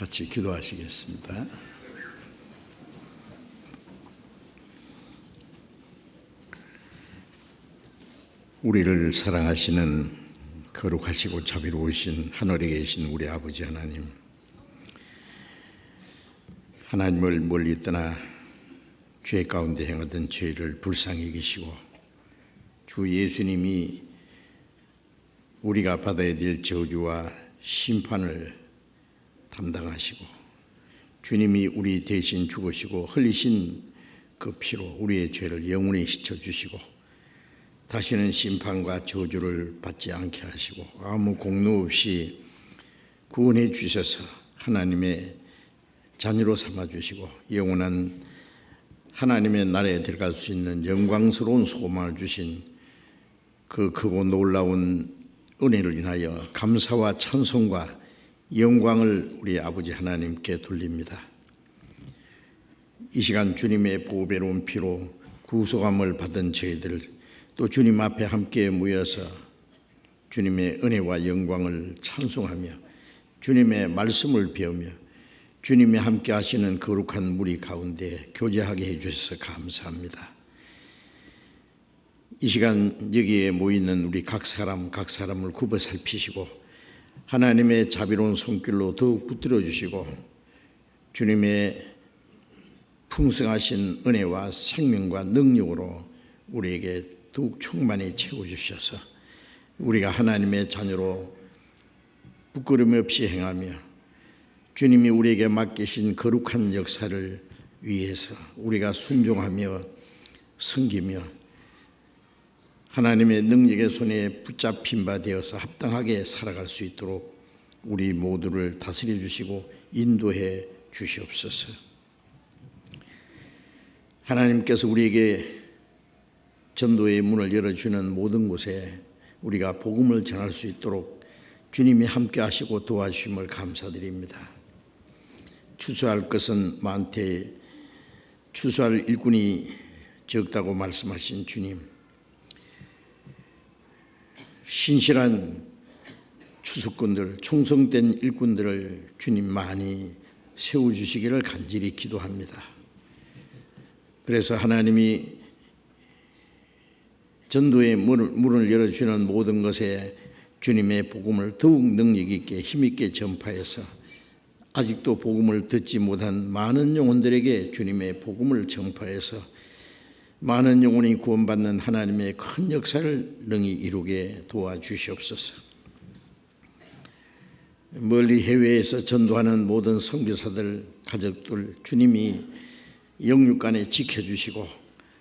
같이 기도하시겠습니다. 우리를 사랑하시는 거룩하시고 자비로우신 하늘에 계신 우리 아버지 하나님, 하나님을 멀리 떠나 죄 가운데 행하던 죄를 불쌍히 여기시고 주 예수님이 우리가 받아야 될 저주와 심판을 담당하시고 주님이 우리 대신 죽으시고 흘리신 그 피로 우리의 죄를 영원히 씻어주시고 다시는 심판과 저주를 받지 않게 하시고 아무 공로 없이 구원해 주셔서 하나님의 자녀로 삼아주시고 영원한 하나님의 나라에 들어갈 수 있는 영광스러운 소망을 주신 그 크고 놀라운 은혜를 인하여 감사와 찬송과 영광을 우리 아버지 하나님께 돌립니다. 이 시간 주님의 보배로운 피로 구속함을 받은 저희들 또 주님 앞에 함께 모여서 주님의 은혜와 영광을 찬송하며 주님의 말씀을 배우며 주님이 함께 하시는 거룩한 무리 가운데 교제하게 해주셔서 감사합니다. 이 시간 여기에 모이는 우리 각 사람을 굽어 살피시고 하나님의 자비로운 손길로 더욱 붙들어 주시고 주님의 풍성하신 은혜와 생명과 능력으로 우리에게 더욱 충만히 채워주셔서 우리가 하나님의 자녀로 부끄러움 없이 행하며 주님이 우리에게 맡기신 거룩한 역사를 위해서 우리가 순종하며 섬기며 하나님의 능력의 손에 붙잡힌 바 되어서 합당하게 살아갈 수 있도록 우리 모두를 다스려 주시고 인도해 주시옵소서. 하나님께서 우리에게 전도의 문을 열어주는 모든 곳에 우리가 복음을 전할 수 있도록 주님이 함께 하시고 도와주심을 감사드립니다. 추수할 것은 많되 추수할 일꾼이 적다고 말씀하신 주님, 신실한 추수꾼들, 충성된 일꾼들을 주님 많이 세워주시기를 간절히 기도합니다. 그래서 하나님이 전도의 문을 열어주는 모든 것에 주님의 복음을 더욱 능력 있게 힘 있게 전파해서 아직도 복음을 듣지 못한 많은 영혼들에게 주님의 복음을 전파해서 많은 영혼이 구원받는 하나님의 큰 역사를 능히 이루게 도와주시옵소서. 멀리 해외에서 전도하는 모든 선교사들, 가족들 주님이 영육간에 지켜주시고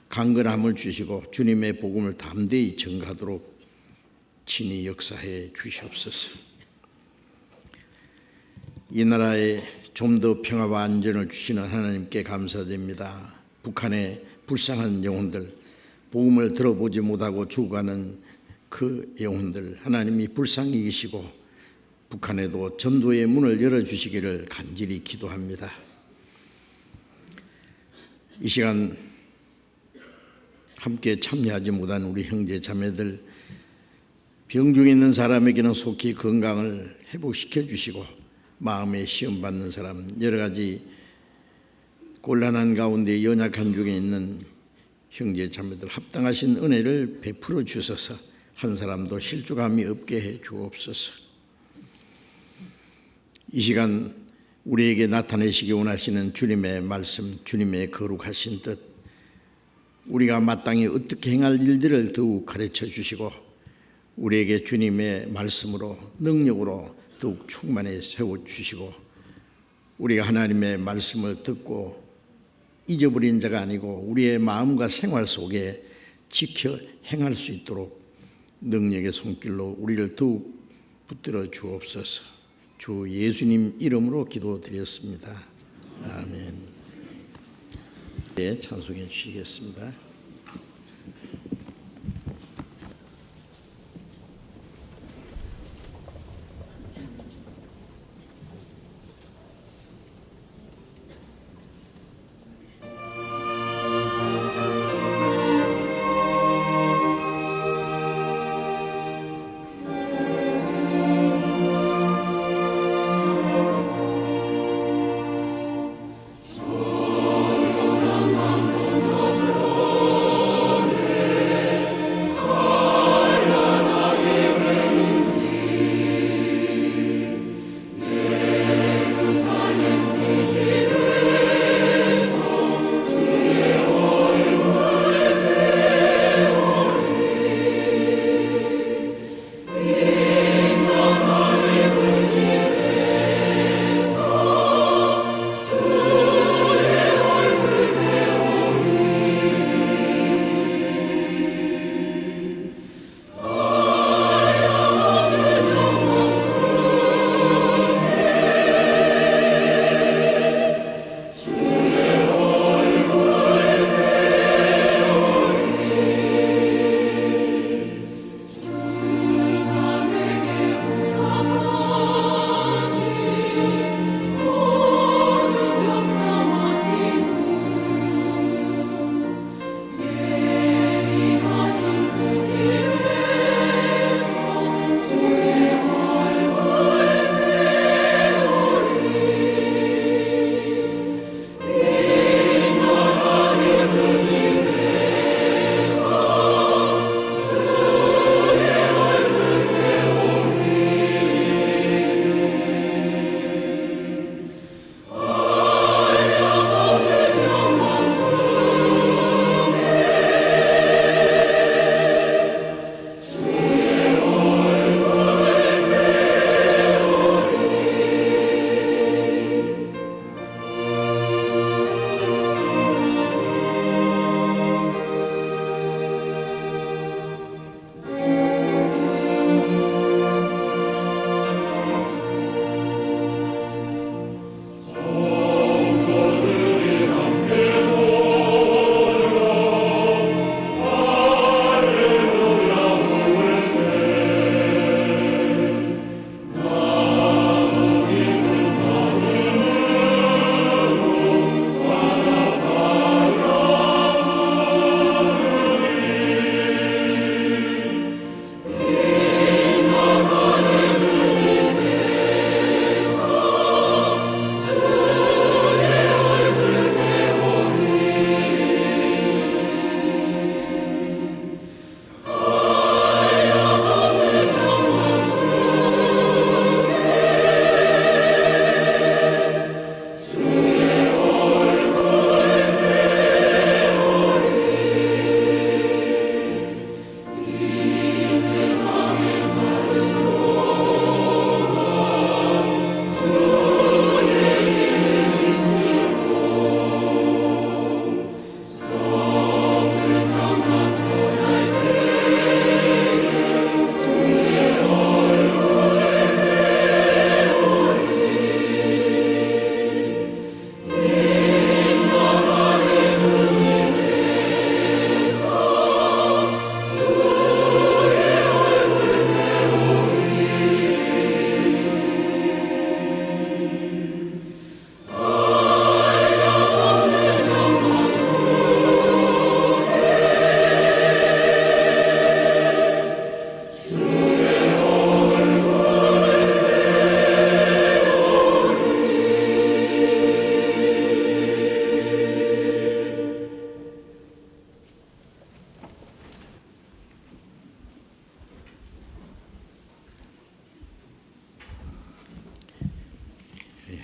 강건함을 주시고 주님의 복음을 담대히 전가하도록 친히 역사해 주시옵소서. 이 나라에 좀 더 평화와 안전을 주시는 하나님께 감사드립니다. 북한의 불쌍한 영혼들, 복음을 들어보지 못하고 죽어가는 그 영혼들 하나님이 불쌍히 여기시고 북한에도 전도의 문을 열어주시기를 간절히 기도합니다. 이 시간 함께 참여하지 못한 우리 형제 자매들, 병중에 있는 사람에게는 속히 건강을 회복시켜 주시고 마음에 시험받는 사람, 여러 가지 곤란한 가운데 연약한 중에 있는 형제 자매들 합당하신 은혜를 베풀어 주셔서 한 사람도 실족함이 없게 해 주옵소서. 이 시간 우리에게 나타내시기 원하시는 주님의 말씀, 주님의 거룩하신 뜻, 우리가 마땅히 어떻게 행할 일들을 더욱 가르쳐 주시고 우리에게 주님의 말씀으로 능력으로 더욱 충만히 세워주시고 우리가 하나님의 말씀을 듣고 잊어버린 자가 아니고 우리의 마음과 생활 속에 지켜 행할 수 있도록 능력의 손길로 우리를 더욱 붙들어 주옵소서. 주 예수님 이름으로 기도드렸습니다. 아멘. 네, 찬송해 주시겠습니다.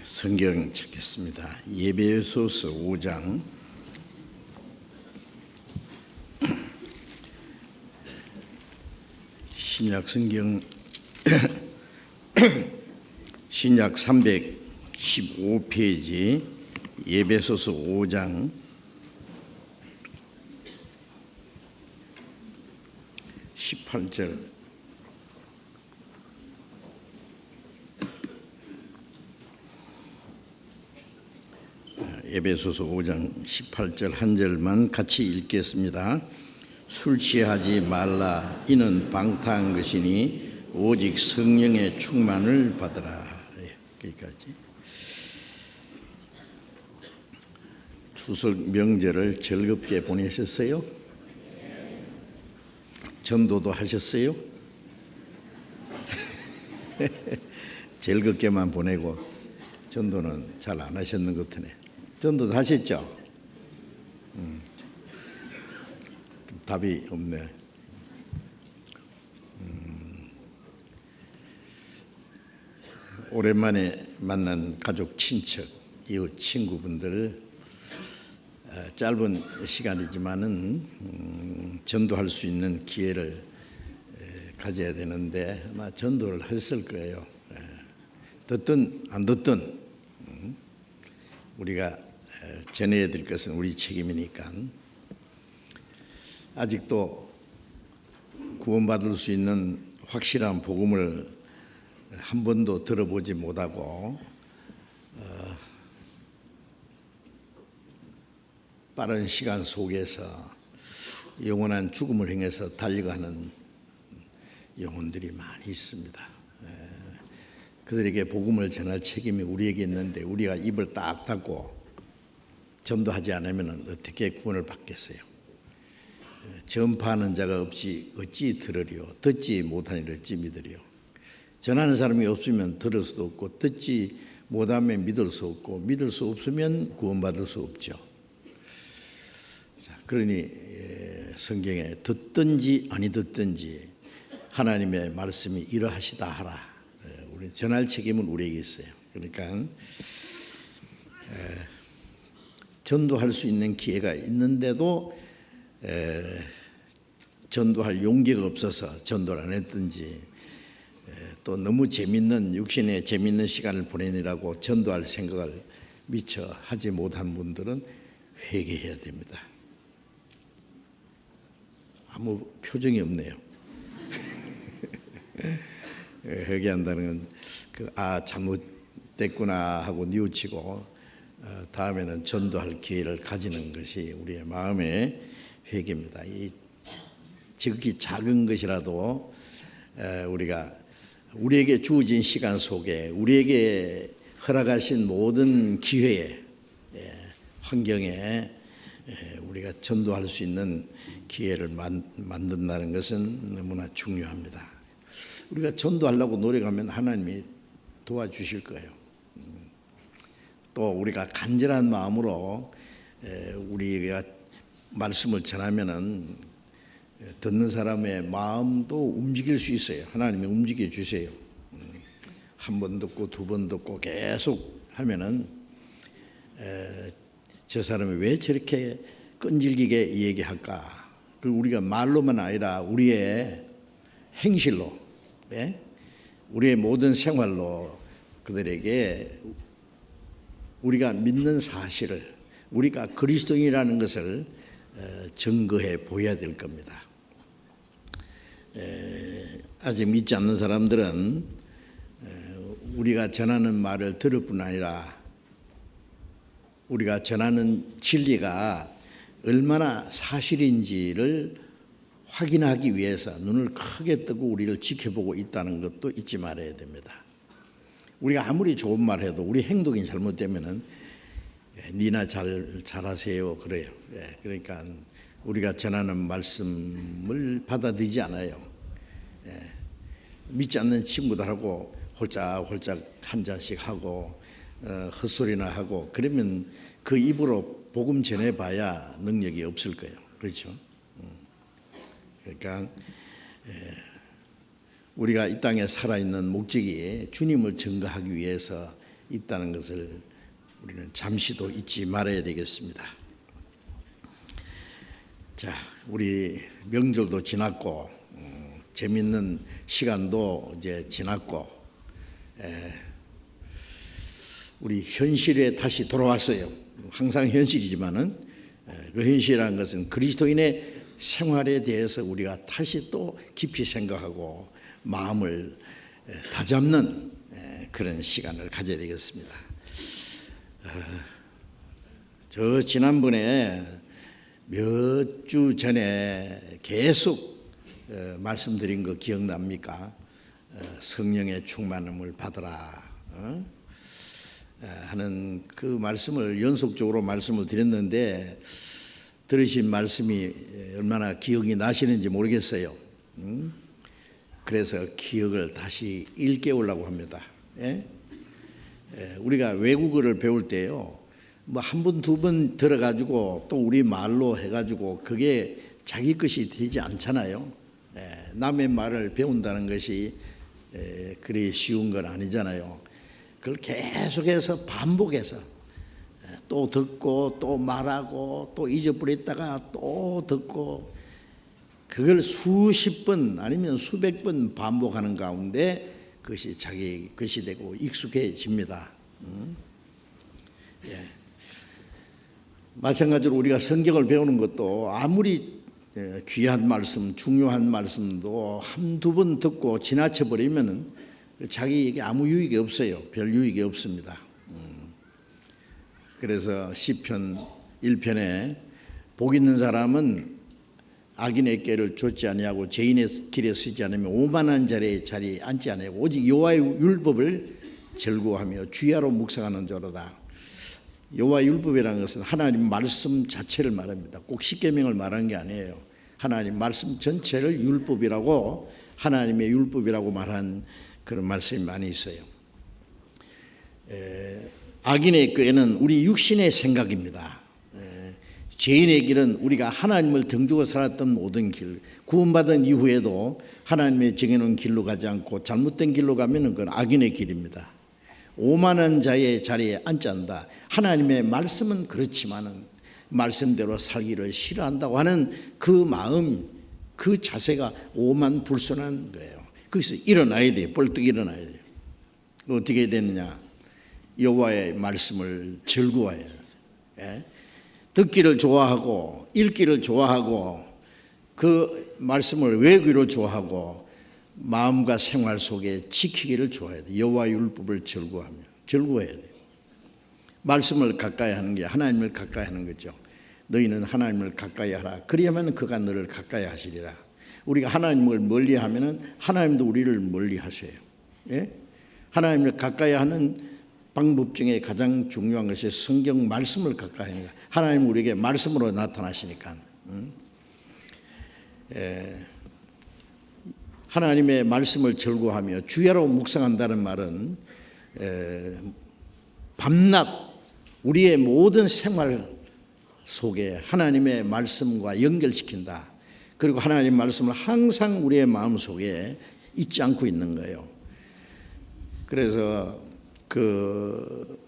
성경 찾겠습니다. 예배소서 5장 신약 성경 신약 315페이지 예배소서 5장 18절 에베소서 5장 18절 한 절만 같이 읽겠습니다. 술 취하지 말라. 이는 방탕한 것이니 오직 성령의 충만을 받으라. 여기까지. 추석 명절을 즐겁게 보내셨어요? 전도도 하셨어요? 즐겁게만 보내고 전도는 잘 안 하셨는 것 같으네. 전도도 하셨죠? 답이 없네. 오랜만에 만난 가족, 친척, 이웃, 친구분들 짧은 시간이지만은 전도할 수 있는 기회를 가져야 되는데 아마 전도를 했을 거예요. 듣든 안 듣든 우리가 전해야 될 것은 우리 책임이니까. 아직도 구원받을 수 있는 확실한 복음을 한 번도 들어보지 못하고 빠른 시간 속에서 영원한 죽음을 향해서 달려가는 영혼들이 많이 있습니다. 그들에게 복음을 전할 책임이 우리에게 있는데 우리가 입을 딱 닫고 전도하지 않으면 어떻게 구원을 받겠어요? 전파하는 자가 없이 어찌 들으리요? 듣지 못하니 어찌 믿으리요? 전하는 사람이 없으면 들을 수도 없고 듣지 못하면 믿을 수 없고 믿을 수 없으면 구원받을 수 없죠. 자, 그러니 성경에 듣든지 아니 듣든지 하나님의 말씀이 이러하시다 하라. 우리 전할 책임은 우리에게 있어요. 그러니까 전도할 수 있는 기회가 있는데도 전도할 용기가 없어서 전도를 안 했든지 또 너무 재밌는 육신의 재밌는 시간을 보내느라고 전도할 생각을 미처 하지 못한 분들은 회개해야 됩니다. 아무 표정이 없네요. 회개한다는 건 잘못됐구나 하고 뉘우치고 다음에는 전도할 기회를 가지는 것이 우리의 마음의 회개입니다. 이 지극히 작은 것이라도 우리에게 주어진 시간 속에 우리에게 허락하신 모든 기회에 환경에 우리가 전도할 수 있는 기회를 만든다는 것은 너무나 중요합니다. 우리가 전도하려고 노력하면 하나님이 도와주실 거예요. 또 우리가 간절한 마음으로 우리가 말씀을 전하면은 듣는 사람의 마음도 움직일 수 있어요. 하나님이 움직여 주세요. 한 번 듣고 두 번 듣고 계속 하면은 저 사람이 왜 저렇게 끈질기게 얘기할까? 그리고 우리가 말로만 아니라 우리의 행실로, 우리의 모든 생활로 그들에게 우리가 믿는 사실을, 우리가 그리스도인이라는 것을 증거해 보여야 될 겁니다. 아직 믿지 않는 사람들은 우리가 전하는 말을 들을 뿐 아니라 우리가 전하는 진리가 얼마나 사실인지를 확인하기 위해서 눈을 크게 뜨고 우리를 지켜보고 있다는 것도 잊지 말아야 됩니다. 우리가 아무리 좋은 말 해도 우리 행동이 잘못되면은 니나 잘하세요 그래요. 그러니까 우리가 전하는 말씀을 받아들이지 않아요. 믿지 않는 친구들하고 홀짝홀짝 한 잔씩 하고 헛소리나 하고 그러면 그 입으로 복음 전해봐야 능력이 없을 거예요. 그렇죠? 그러니까 우리가 이 땅에 살아있는 목적이 주님을 증거하기 위해서 있다는 것을 우리는 잠시도 잊지 말아야 되겠습니다. 자, 우리 명절도 지났고 재밌는 시간도 이제 지났고 우리 현실에 다시 돌아왔어요. 항상 현실이지만은 그 현실이라는 것은 그리스도인의 생활에 대해서 우리가 다시 또 깊이 생각하고 마음을 다잡는 그런 시간을 가져야 되겠습니다. 저 지난번에 몇 주 전에 계속 말씀드린 거 기억납니까? 성령의 충만함을 받으라 하는 그 말씀을 연속적으로 말씀을 드렸는데 들으신 말씀이 얼마나 기억이 나시는지 모르겠어요. 그래서 기억을 다시 일깨우려고 합니다. 우리가 외국어를 배울 때요, 뭐 한 번, 두 번 들어가지고 또 우리 말로 해가지고 그게 자기 것이 되지 않잖아요. 남의 말을 배운다는 것이 그리 쉬운 건 아니잖아요. 그걸 계속해서 반복해서 또 듣고 또 말하고 또 잊어버렸다가 또 듣고 그걸 수십 번 아니면 수백 번 반복하는 가운데 그것이 자기 것이 되고 익숙해집니다. 마찬가지로 우리가 성경을 배우는 것도 아무리 귀한 말씀, 중요한 말씀도 한두 번 듣고 지나쳐 버리면 자기에게 아무 유익이 없어요. 별 유익이 없습니다. 그래서 시편 1편에 복 있는 사람은 악인의 꾀를 좇지 아니하고 죄인의 길에 서지 않으며 오만한 자리에 앉지 아니하고 오직 여호와의 율법을 즐거워하며 주야로 묵상하는 자로다. 여호와의 율법이라는 것은 하나님 말씀 자체를 말합니다. 꼭 십계명을 말하는 게 아니에요. 하나님 말씀 전체를 율법이라고, 하나님의 율법이라고 말한 그런 말씀이 많이 있어요. 악인의 꾀는 우리 육신의 생각입니다. 죄인의 길은 우리가 하나님을 등지고 살았던 모든 길, 구원받은 이후에도 하나님의 정해놓은 길로 가지 않고 잘못된 길로 가면 그건 악인의 길입니다. 오만한 자의 자리에 앉지 않는다. 하나님의 말씀은 그렇지만은 말씀대로 살기를 싫어한다고 하는 그 마음, 그 자세가 오만 불순한 거예요. 거기서 일어나야 돼요. 벌떡 일어나야 돼요. 어떻게 해야 되느냐? 여호와의 말씀을 즐거워해야 돼요. 듣기를 좋아하고 읽기를 좋아하고 그 말씀을 외우기를 좋아하고 마음과 생활 속에 지키기를 좋아해야 돼요. 여호와의 율법을 즐거워해야 돼요. 말씀을 가까이 하는 게 하나님을 가까이 하는 거죠. 너희는 하나님을 가까이 하라. 그리하면 그가 너를 가까이 하시리라. 우리가 하나님을 멀리 하면은 하나님도 우리를 멀리 하세요. 하나님을 가까이 하는 방법 중에 가장 중요한 것이 성경 말씀을 가까이 하는 거예요. 하나님 우리에게 말씀으로 나타나시니까. 하나님의 말씀을 즐거워하며 주야로 묵상한다는 말은 밤낮 우리의 모든 생활 속에 하나님의 말씀과 연결시킨다. 그리고 하나님의 말씀을 항상 우리의 마음 속에 잊지 않고 있는 거예요. 그래서 그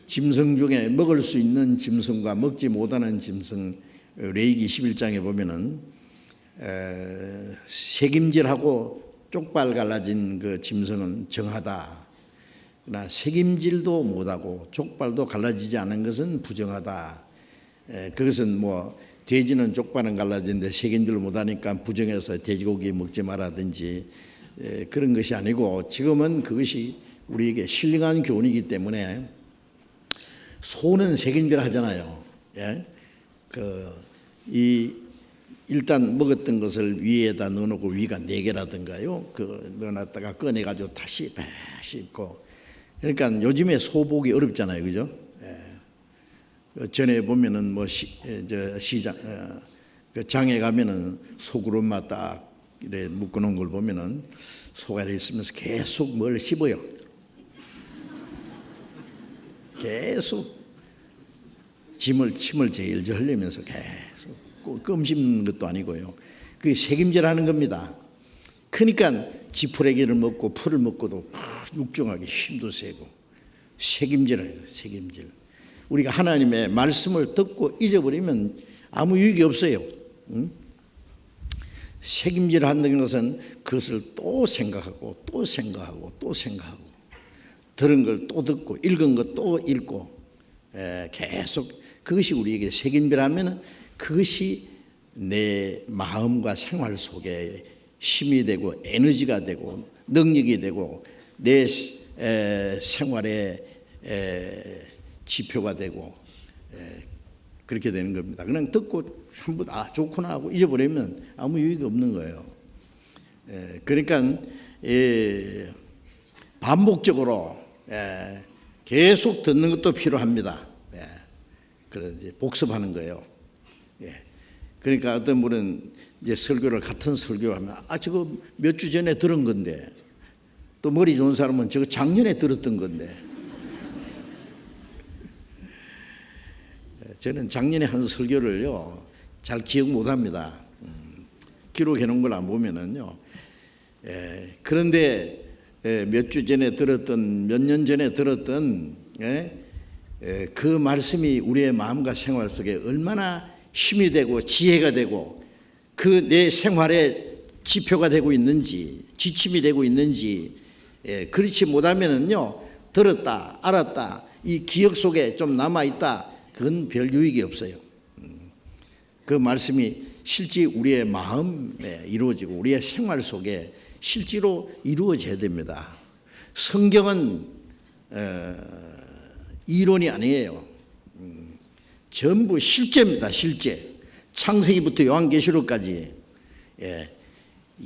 짐승 중에 먹을 수 있는 짐승과 먹지 못하는 짐승, 레위기 11장에 보면은 새김질하고 쪽발 갈라진 그 짐승은 정하다. 그러나 새김질도 못하고 족발도 갈라지지 않은 것은 부정하다. 그것은 뭐 돼지는 족발은 갈라지는데 새김질을 못하니까 부정해서 돼지고기 먹지 말라든지 그런 것이 아니고, 지금은 그것이 우리에게 신령한 교훈이기 때문에 소는 새김질 하잖아요. 일단 먹었던 것을 위에다 넣어놓고 위가 4개라든가요. 넣어놨다가 꺼내가지고 다시 씹고. 그러니까 요즘에 소보기 어렵잖아요, 그죠? 전에 보면은 뭐 시장 장에 가면은 소그릇만 딱 이래 묶어놓은 걸 보면은 소가 이렇게 있으면서 계속 뭘 씹어요. 계속 침을 제일 흘리면서 계속 껌 씹는 것도 아니고요. 그게 새김질하는 겁니다. 그러니까 지푸레기를 먹고 풀을 먹고도 육중하게 힘도 세고 책임지라는 책임질. 우리가 하나님의 말씀을 듣고 잊어버리면 아무 유익이 없어요. 책임질 한다는 것은 그것을 또 생각하고 또 생각하고 또 생각하고 들은 걸 또 듣고 읽은 것 또 읽고 계속 그것이 우리에게 책임지라면 그것이 내 마음과 생활 속에 힘이 되고 에너지가 되고 능력이 되고 내 생활의 지표가 되고 그렇게 되는 겁니다. 그냥 듣고 한번 좋구나 하고 잊어버리면 아무 유익이 없는 거예요. 그러니까 반복적으로 계속 듣는 것도 필요합니다. 그래 이제 복습하는 거예요. 그러니까 어떤 분은 이제 설교를 같은 설교를 하면 저거 몇 주 전에 들은 건데, 또 머리 좋은 사람은 저거 작년에 들었던 건데. 저는 작년에 한 설교를요 잘 기억 못합니다. 기록해 놓은 걸 안 보면은요. 그런데 몇 주 전에 들었던, 몇 년 전에 들었던 그 말씀이 우리의 마음과 생활 속에 얼마나 힘이 되고 지혜가 되고 그 내 생활의 지표가 되고 있는지, 지침이 되고 있는지, 그렇지 못하면은요 들었다 알았다 이 기억 속에 좀 남아 있다, 그건 별 유익이 없어요. 그 말씀이 실제 우리의 마음에 이루어지고 우리의 생활 속에 실제로 이루어져야 됩니다. 성경은 이론이 아니에요. 전부 실제입니다. 실제. 창세기부터 요한계시록까지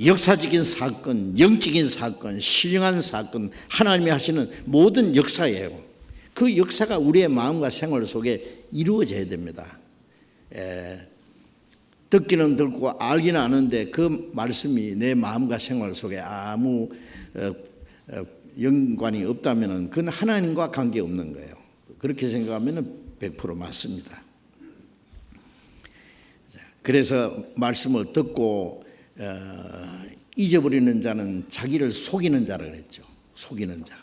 역사적인 사건, 영적인 사건, 신령한 사건, 하나님이 하시는 모든 역사예요. 그 역사가 우리의 마음과 생활 속에 이루어져야 됩니다. 듣기는 듣고 알기는 아는데 그 말씀이 내 마음과 생활 속에 아무 연관이 없다면 그건 하나님과 관계없는 거예요. 그렇게 생각하면 100% 맞습니다. 그래서 말씀을 듣고 잊어버리는 자는 자기를 속이는 자라 그랬죠. 속이는 자.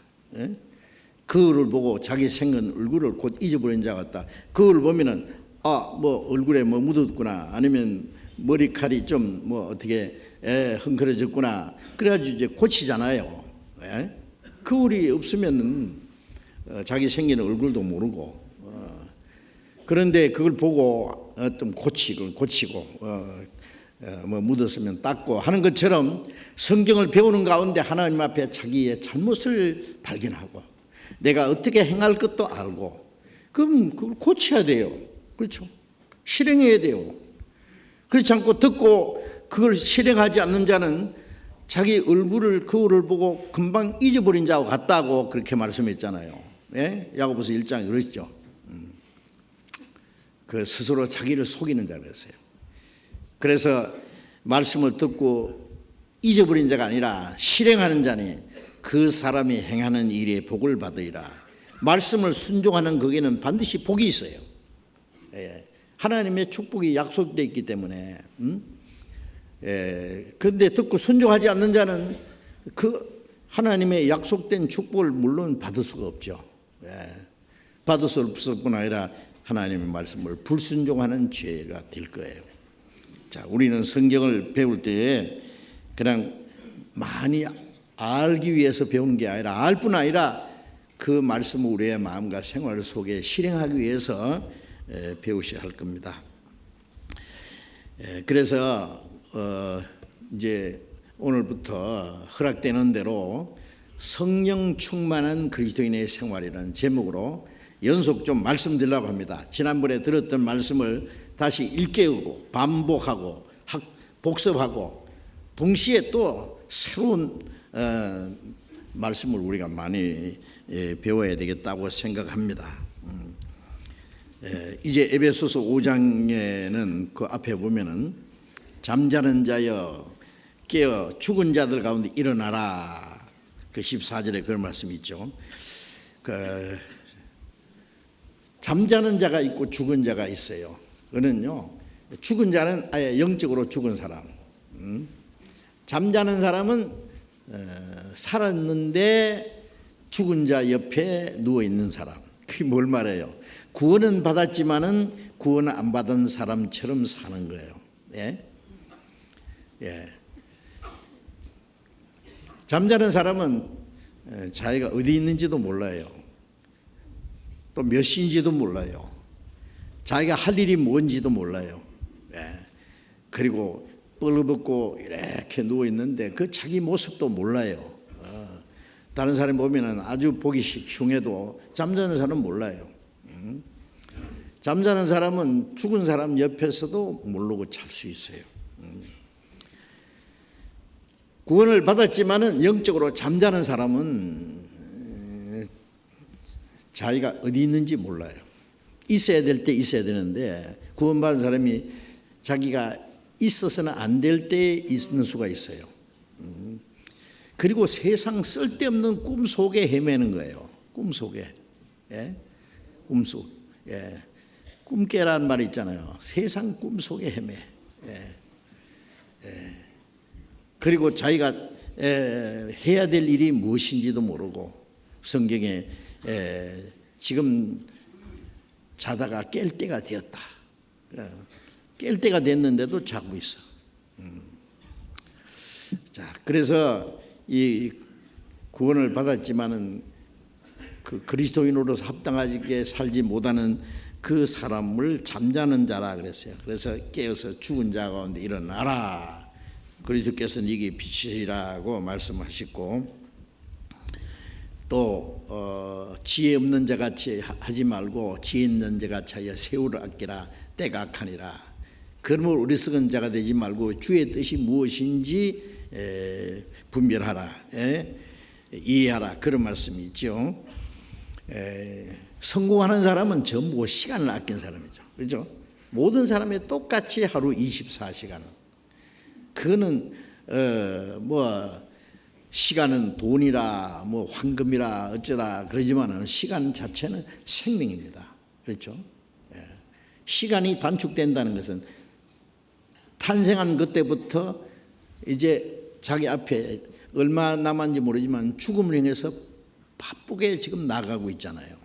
그거를 보고 자기 생긴 얼굴을 곧 잊어버리는 자 같다. 그걸 보면은 뭐 얼굴에 뭐 묻었구나, 아니면 머리칼이 좀 뭐 어떻게 흥그러졌구나. 그래가지고 이제 고치잖아요. 거울이 없으면은 자기 생긴 얼굴도 모르고. 그런데 그걸 보고 좀 고치고 뭐 묻었으면 닦고 하는 것처럼 성경을 배우는 가운데 하나님 앞에 자기의 잘못을 발견하고 내가 어떻게 행할 것도 알고, 그럼 그걸 고쳐야 돼요. 그렇죠? 실행해야 돼요. 그렇지 않고 듣고 그걸 실행하지 않는 자는 자기 얼굴을, 거울을 보고 금방 잊어버린 자와 같다고 그렇게 말씀했잖아요. 야고보서 1장에 그랬죠. 그 스스로 자기를 속이는 자가 됐어요. 그래서 말씀을 듣고 잊어버린 자가 아니라 실행하는 자니 그 사람이 행하는 일에 복을 받으리라. 말씀을 순종하는 거기에는 반드시 복이 있어요. 하나님의 축복이 약속되어 있기 때문에. 그런데 듣고 순종하지 않는 자는 그 하나님의 약속된 축복을 물론 받을 수가 없죠. 받을 수 없을 뿐 아니라 하나님의 말씀을 불순종하는 죄가 될 거예요. 자, 우리는 성경을 배울 때에 그냥 많이 알기 위해서 배우는 게 아니라, 알 뿐 아니라 그 말씀을 우리의 마음과 생활 속에 실행하기 위해서 배우셔야 할 겁니다. 그래서 이제 오늘부터 허락되는 대로 성령 충만한 그리스도인의 생활이라는 제목으로 연속 좀 말씀드리려고 합니다. 지난번에 들었던 말씀을 다시 일깨우고 반복하고 복습하고 동시에 또 새로운 말씀을 우리가 많이 배워야 되겠다고 생각합니다. 이제 에베소서 5장에는 그 앞에 보면은 잠자는 자여 깨어 죽은 자들 가운데 일어나라, 그 14절에 그런 말씀이 있죠. 그 잠자는 자가 있고 죽은 자가 있어요. 그는요, 죽은 자는 아예 영적으로 죽은 사람, 잠자는 사람은 살았는데 죽은 자 옆에 누워 있는 사람. 그게 뭘 말해요? 구원은 받았지만은 구원 안 받은 사람처럼 사는 거예요. 예? 예. 잠자는 사람은 자기가 어디 있는지도 몰라요. 또 몇 시인지도 몰라요. 자기가 할 일이 뭔지도 몰라요. 예. 그리고 뻘벗고 이렇게 누워 있는데 그 자기 모습도 몰라요. 다른 사람 보면은 아주 보기 흉해도 잠자는 사람은 몰라요. 잠자는 사람은 죽은 사람 옆에서도 모르고 잘 수 있어요. 구원을 받았지만은 영적으로 잠자는 사람은 자기가 어디 있는지 몰라요. 있어야 될 때 있어야 되는데 구원받은 사람이 자기가 있어서는 안 될 때 있는 수가 있어요. 그리고 세상 쓸데없는 꿈 속에 헤매는 거예요. 꿈 속에. 예? 꿈속. 예. 꿈 깨라는 말이 있잖아요. 세상 꿈 속에 헤매. 예. 예. 그리고 자기가 해야 될 일이 무엇인지도 모르고 성경에 지금 자다가 깰 때가 되었다. 깰 때가 됐는데도 자고 있어. 자, 그래서 이 구원을 받았지만은 그 그리스도인으로서 합당하게 살지 못하는 그 사람을 잠자는 자라 그랬어요. 그래서 깨어서 죽은 자 가운데 일어나라. 그리스도께서는 이게 빛이라고 말씀하시고 또 지혜 없는 자 같이 하지 말고 지혜 있는 자 같이 하여 세월을 아끼라. 때가 악하니라. 그러므로 어리석은 자가 되지 말고 주의 뜻이 무엇인지 분별하라. 이해하라. 그런 말씀이 있죠. 성공하는 사람은 전부 시간을 아낀 사람이죠. 그렇죠? 모든 사람이 똑같이 하루 24시간. 그거는 시간은 돈이라 황금이라 어쩌다 그러지만은 시간 자체는 생명입니다. 그렇죠? 시간이 단축된다는 것은 탄생한 그때부터 이제 자기 앞에 얼마 남았는지 모르지만 죽음을 향해서 바쁘게 지금 나가고 있잖아요.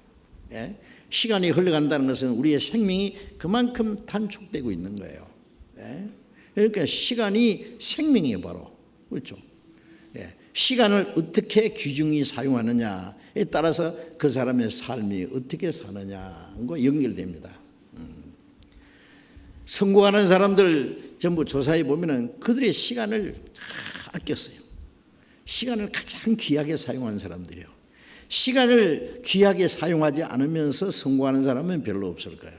예? 시간이 흘러간다는 것은 우리의 생명이 그만큼 단축되고 있는 거예요. 예? 그러니까 시간이 생명이에요, 바로. 그렇죠? 예. 시간을 어떻게 귀중히 사용하느냐에 따라서 그 사람의 삶이 어떻게 사느냐과 연결됩니다. 성공하는 사람들 전부 조사해 보면은 그들의 시간을 아꼈어요. 시간을 가장 귀하게 사용하는 사람들이요. 시간을 귀하게 사용하지 않으면서 성공하는 사람은 별로 없을 거예요.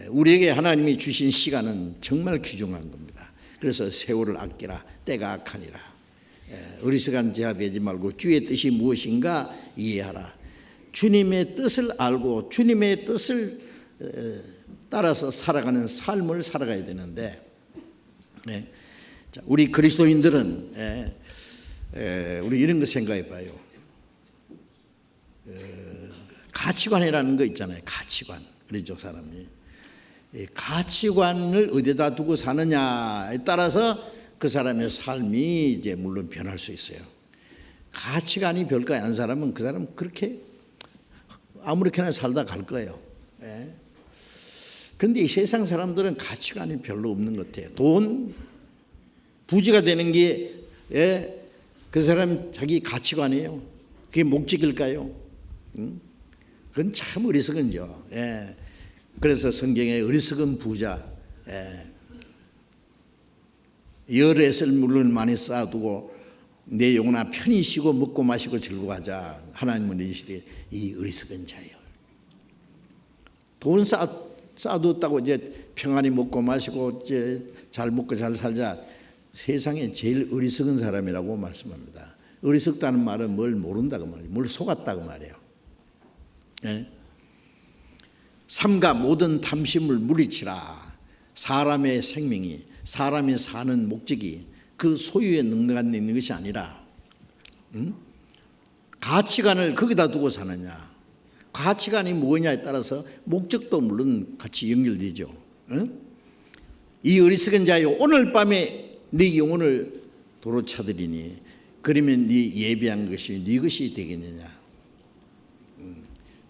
우리에게 하나님이 주신 시간은 정말 귀중한 겁니다. 그래서 세월을 아끼라. 때가 악하니라. 어리석은 자가 되지 말고 주의 뜻이 무엇인가 이해하라. 주님의 뜻을 알고 주님의 뜻을 따라서 살아가는 삶을 살아가야 되는데 우리 그리스도인들은 우리 이런 거 생각해 봐요. 가치관이라는 거 있잖아요. 가치관. 그렇죠, 사람이. 가치관을 어디다 두고 사느냐에 따라서 그 사람의 삶이 이제 물론 변할 수 있어요. 가치관이 별거 아닌 사람은 그 사람은 그렇게 아무렇게나 살다 갈 거예요. 그런데 이 세상 사람들은 가치관이 별로 없는 것 같아요. 돈, 부지가 되는 게 그 사람 자기 가치관이에요. 그게 목적일까요? 그건 참 어리석은 죠. 그래서 성경에 어리석은 부자, 열애설 물론 많이 쌓아두고 내 영혼아 편히 쉬고 먹고 마시고 즐거워하자. 하나님은 이르시되 이 어리석은 자예요. 돈 쌓아뒀다고 이제 평안히 먹고 마시고 이제 잘 먹고 잘 살자. 세상에 제일 어리석은 사람이라고 말씀합니다. 어리석다는 말은 뭘 모른다고 말이에요. 뭘 속았다고 말이에요. 삼가 모든 탐심을 물리치라. 사람의 생명이, 사람이 사는 목적이 그 소유에 능력한 것이 아니라 가치관을 거기다 두고 사느냐. 가치관이 뭐냐에 따라서 목적도 물론 같이 연결되죠. 이 어리석은 자여 오늘 밤에 네 영혼을 도로 차들이니 그러면 네 예비한 것이 네 것이 되겠느냐.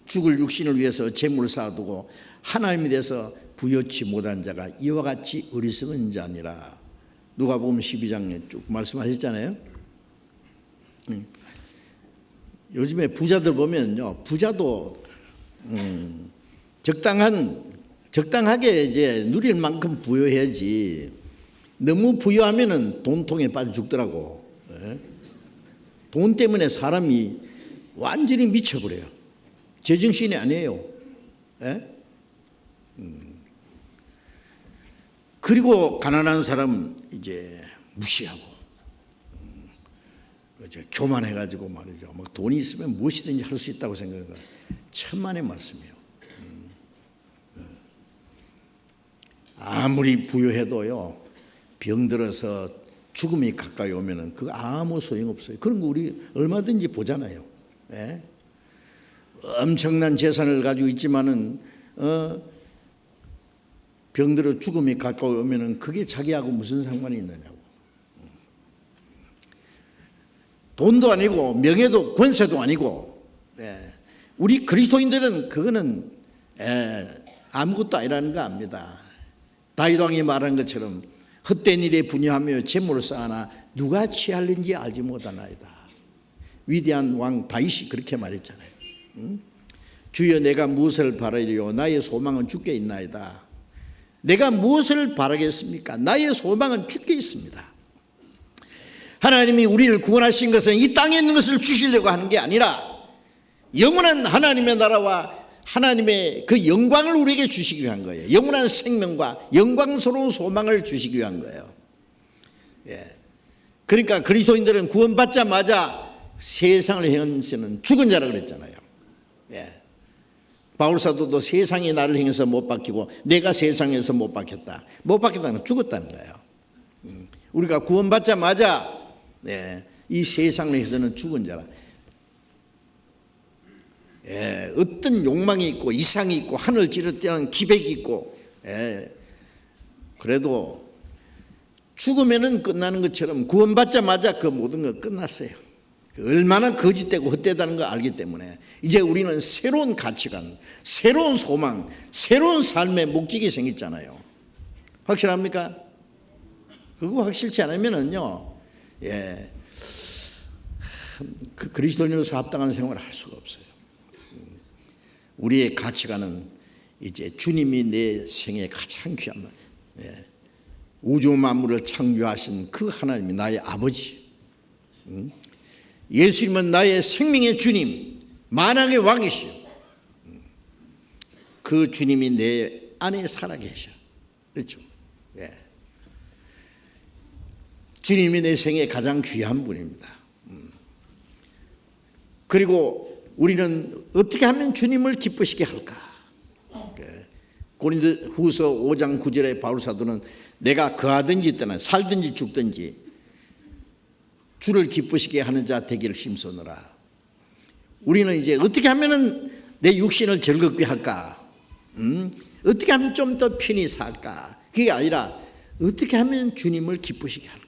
죽을 육신을 위해서 재물을 쌓아두고 하나님에 대해서 부여치 못한 자가 이와 같이 어리석은 자니라. 누가복음 12장에 쭉 말씀하셨잖아요. 요즘에 부자들 보면요, 부자도 적당하게 이제 누릴 만큼 부여해야지. 너무 부여하면은 돈통에 빠져 죽더라고. 돈 때문에 사람이 완전히 미쳐버려요. 제정신이 아니에요. 그리고 가난한 사람 이제 무시하고, 교만해가지고 말이죠. 막 돈이 있으면 무엇이든지 할 수 있다고 생각해요. 천만의 말씀이에요. 아무리 부유해도요, 병들어서 죽음이 가까이 오면은 그거 아무 소용 없어요. 그런 거 우리 얼마든지 보잖아요. 엄청난 재산을 가지고 있지만은 병들어 죽음이 가까이 오면은 그게 자기하고 무슨 상관이 있느냐고. 돈도 아니고 명예도 권세도 아니고, 우리 그리스도인들은 그거는 아무것도 아니라는 거 압니다. 다윗 왕이 말한 것처럼 헛된 일에 분유하며 재물을 쌓아나 누가 취할는지 알지 못하나이다. 위대한 왕 다윗이 그렇게 말했잖아요. 주여 내가 무엇을 바라리요 나의 소망은 주께 있나이다. 내가 무엇을 바라겠습니까? 나의 소망은 주께 있습니다. 하나님이 우리를 구원하신 것은 이 땅에 있는 것을 주시려고 하는 게 아니라 영원한 하나님의 나라와 하나님의 그 영광을 우리에게 주시기 위한 거예요. 영원한 생명과 영광스러운 소망을 주시기 위한 거예요. 그러니까 그리스도인들은 구원받자마자 세상을 향해서는 죽은 자라 그랬잖아요. 바울사도도 세상이 나를 향해서 못 박히고 내가 세상에서 못 박혔다. 못 박혔다는 건 죽었다는 거예요. 우리가 구원받자마자 이 세상을 향해서는 죽은 자라. 어떤 욕망이 있고 이상이 있고 하늘 찌르뜨는 기백이 있고, 그래도 죽으면은 끝나는 것처럼 구원받자마자 그 모든 거 끝났어요. 얼마나 거짓되고 헛되다는 걸 알기 때문에 이제 우리는 새로운 가치관, 새로운 소망, 새로운 삶의 목적이 생겼잖아요. 확실합니까? 그거 확실치 않으면은요, 그리스도인으로서 합당한 생활을 할 수가 없어요. 우리의 가치관은 이제 주님이 내 생에 가장 귀한, 우주 만물을 창조하신 그 하나님이 나의 아버지, 예수님은 나의 생명의 주님, 만왕의 왕이시오. 그 주님이 내 안에 살아계셔. 그렇죠? 주님이 내 생에 가장 귀한 분입니다. 그리고 우리는 어떻게 하면 주님을 기쁘시게 할까? 고린도후서 5장 9절에 바울 사도는 내가 거하든지 떠나 살든지 죽든지 주를 기쁘시게 하는 자 되기를 힘쓰노라. 우리는 이제 어떻게 하면은 내 육신을 즐겁게 할까? 어떻게 하면 좀 더 편히 살까? 그게 아니라 어떻게 하면 주님을 기쁘시게 할까?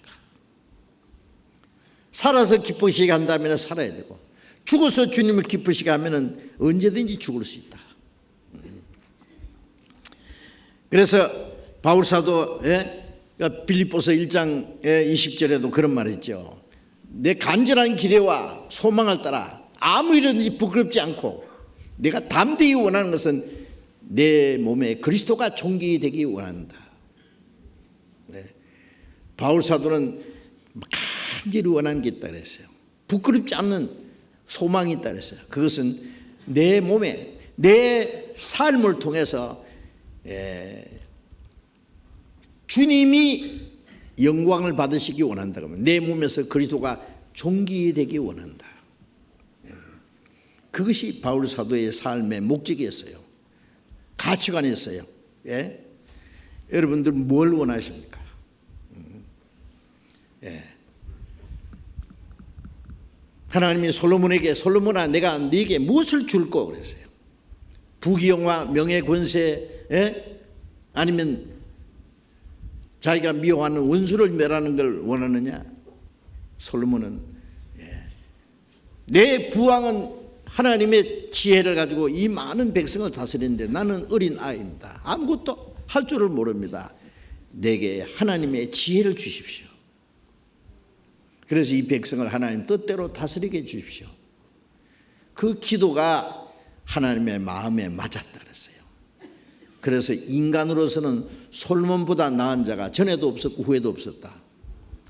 살아서 기쁘시게 한다면 살아야 되고, 죽어서 주님을 기쁘시게 하면 언제든지 죽을 수 있다. 그래서 바울 사도 빌립보서 1장 20절에도 그런 말 했죠. 내 간절한 기대와 소망을 따라 아무 일이든지 부끄럽지 않고 내가 담대히 원하는 것은 내 몸에 그리스도가 존귀되기 원한다. 바울 사도는 간절히 원하는 게 있다 그랬어요. 부끄럽지 않는 소망이 있다 그랬어요. 그것은 내 몸에, 내 삶을 통해서 주님이 영광을 받으시기 원한다 그러면 내 몸에서 그리스도가 존귀되기 원한다. 그것이 바울 사도의 삶의 목적이었어요. 가치관이었어요. 여러분들 뭘 원하십니까? 하나님이 솔로몬에게 솔로몬아 내가 네게 무엇을 줄까 그랬어요. 부귀영화, 명예, 권세, 아니면 자기가 미워하는 원수를 멸하는 걸 원하느냐? 솔로몬은 내 부왕은 하나님의 지혜를 가지고 이 많은 백성을 다스리는데 나는 어린 아이입니다. 아무것도 할 줄을 모릅니다. 내게 하나님의 지혜를 주십시오. 그래서 이 백성을 하나님 뜻대로 다스리게 해주십시오. 그 기도가 하나님의 마음에 맞았다 그랬어요. 그래서 인간으로서는 솔몬보다 나은 자가 전에도 없었고 후에도 없었다.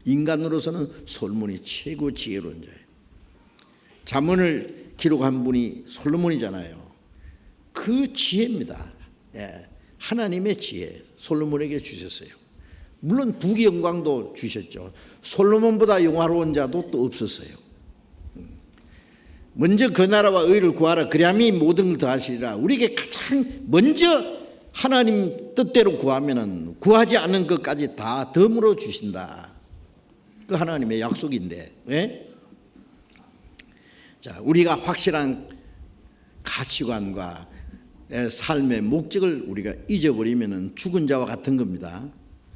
인간으로서는 솔몬이 최고 지혜로운 자예요. 잠언을 기록한 분이 솔로몬이잖아요. 그 지혜입니다. 하나님의 지혜 솔로몬에게 주셨어요. 물론 부귀 영광도 주셨죠. 솔로몬보다 영화로운 자도 또 없었어요. 먼저 그 나라와 의를 구하라 그리함이 모든 걸 더하시리라. 우리에게 가장 먼저 하나님 뜻대로 구하면은 구하지 않은 것까지 다 덤으로 주신다. 그 하나님의 약속인데, 자, 우리가 확실한 가치관과 삶의 목적을 우리가 잊어버리면은 죽은 자와 같은 겁니다.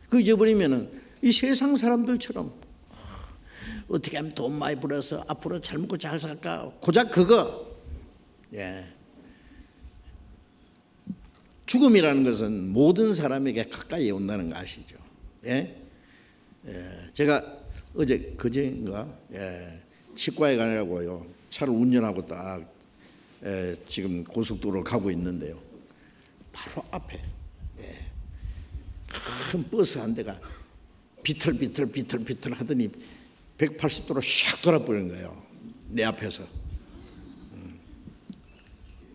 그 잊어버리면은 이 세상 사람들처럼 어떻게 하면 돈 많이 벌어서 앞으로 잘 먹고 잘 살까? 고작 그거. 죽음이라는 것은 모든 사람에게 가까이 온다는 거 아시죠? 제가 그제인가 치과에 가려고요. 차를 운전하고 딱 지금 고속도로를 가고 있는데요. 바로 앞에 큰 버스 한 대가 비틀비틀 하더니 180도로 샥 돌아버린 거예요. 내 앞에서.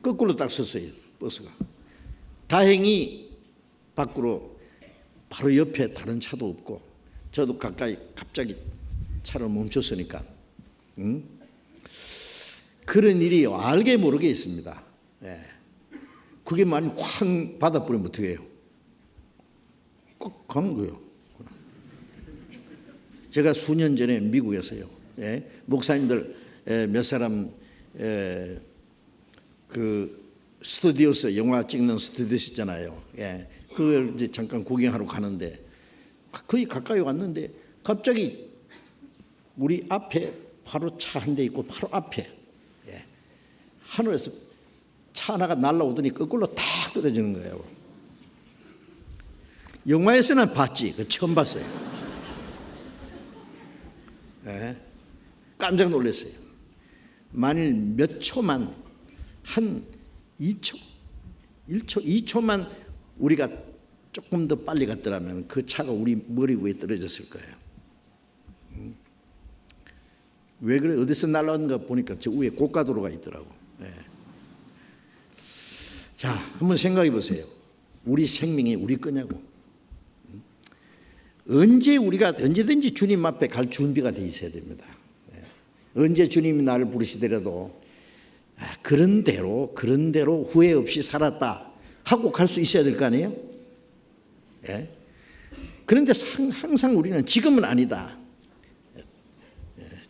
거꾸로 딱 섰어요. 버스가. 다행히 밖으로 바로 옆에 다른 차도 없고 저도 가까이 갑자기 차를 멈췄으니까 그런 일이 알게 모르게 있습니다. 그게 많이 확 받아버리면 어떻게 해요? 꼭 가는 거예요. 제가 수년 전에 미국에서요. 목사님들 몇 사람 그 스튜디오스 영화 찍는 스튜디오스 있잖아요. 그걸 이제 잠깐 구경하러 가는데 거의 가까이 왔는데 갑자기 우리 앞에 바로 차 한 대 있고 바로 앞에 하늘에서 차 하나가 날아오더니 거꾸로 탁 떨어지는 거예요. 영화에서는 봤지, 그 처음 봤어요. 깜짝 놀랐어요. 만일 몇 초만 한 2초, 1초, 2초만 우리가 조금 더 빨리 갔더라면 그 차가 우리 머리 위에 떨어졌을 거예요. 왜 그래? 어디서 날아오는가 보니까 저 위에 고가도로가 있더라고. 자, 한번 생각해 보세요. 우리 생명이 우리 거냐고. 언제든지 주님 앞에 갈 준비가 돼 있어야 됩니다. 언제 주님이 나를 부르시더라도 그런 대로 후회 없이 살았다 하고 갈 수 있어야 될 거 아니에요? 그런데 항상 우리는 지금은 아니다.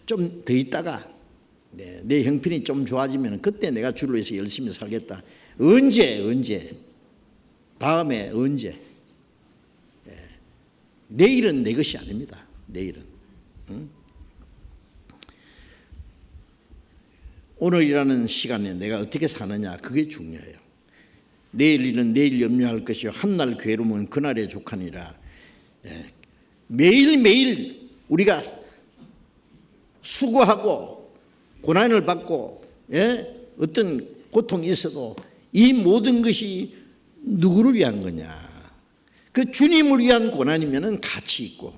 좀 더 있다가 내 형편이 좀 좋아지면 그때 내가 주를 위해서 열심히 살겠다. 언제? 다음에 언제? 내일은 내 것이 아닙니다. 내일은. 오늘이라는 시간에 내가 어떻게 사느냐 그게 중요해요. 내일 일은 내일 염려할 것이요 한날 괴로움은 그날에 족하니라. 매일매일 우리가 수고하고 고난을 받고 어떤 고통이 있어도 이 모든 것이 누구를 위한 거냐. 그 주님을 위한 고난이면은 가치 있고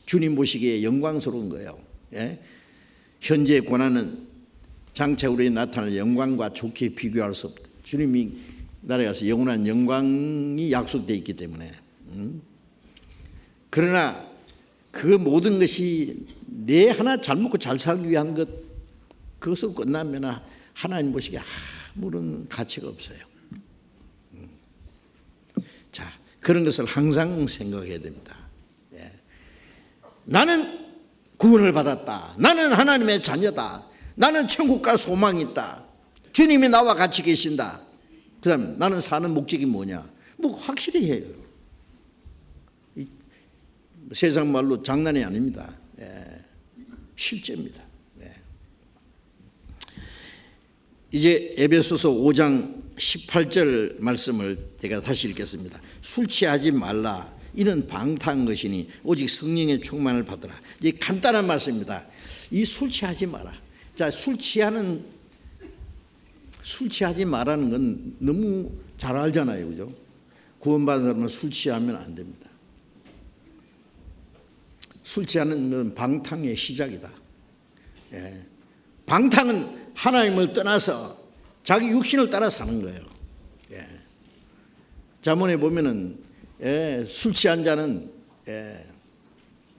주님 보시기에 영광스러운 거예요. 현재의 고난은 장차 우리에 나타날 영광과 좋게 비교할 수 없다. 주님이 나라에 가서 영원한 영광이 약속되어 있기 때문에. 그러나 그 모든 것이 내 하나 잘 먹고 잘 살기 위한 것 그것으로 끝나면 하나님 보시기에 아무런 가치가 없어요. 자, 그런 것을 항상 생각해야 됩니다. 나는 구원을 받았다. 나는 하나님의 자녀다. 나는 천국 갈 소망이 있다. 주님이 나와 같이 계신다. 그 다음에 나는 사는 목적이 뭐냐. 확실히 해요. 세상 말로 장난이 아닙니다. 실제입니다. 이제 에베소서 5장 18절 말씀을 제가 다시 읽겠습니다. 술 취하지 말라. 이는 방탕한 것이니 오직 성령의 충만을 받으라. 이 간단한 말씀입니다. 이 술 취하지 마라. 자, 술 취하지 말라는 건 너무 잘 알잖아요, 그죠? 구원받은 사람은 술 취하면 안 됩니다. 술 취하는 건 방탕의 시작이다. 예. 방탕은 하나님을 떠나서 자기 육신을 따라 사는 거예요. 예. 잠언에 보면은 술 취한 자는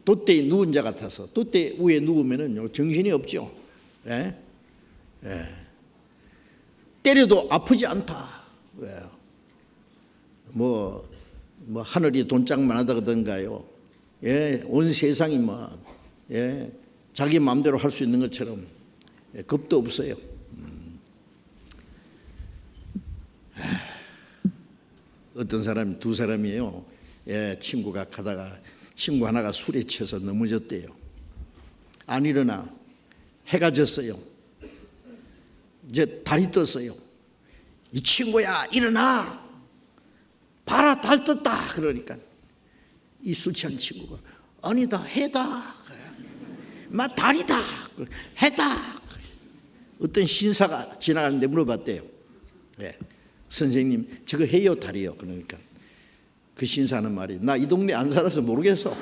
돛대에 누운 자 같아서, 돛대 위에 누우면은 정신이 없죠. 예? 예. 때려도 아프지 않다. 왜요? 뭐 하늘이 돈짝만 하다던가요. 예, 온 세상이 자기 마음대로 할 수 있는 것처럼 겁도 없어요. 어떤 사람이, 두 사람이에요. 친구가 가다가 친구 하나가 술에 취해서 넘어졌대요. 안 일어나. 해가 졌어요. 이제 달이 떴어요. 이 친구야, 일어나. 봐라, 달 떴다. 그러니까 이 술 취한 친구가 아니다, 해다. 달이다. 해다. 어떤 신사가 지나가는데 물어봤대요. 선생님, 저거 해요, 달이요? 그러니까 그 신사는 말이, 나 이 동네 안 살아서 모르겠어.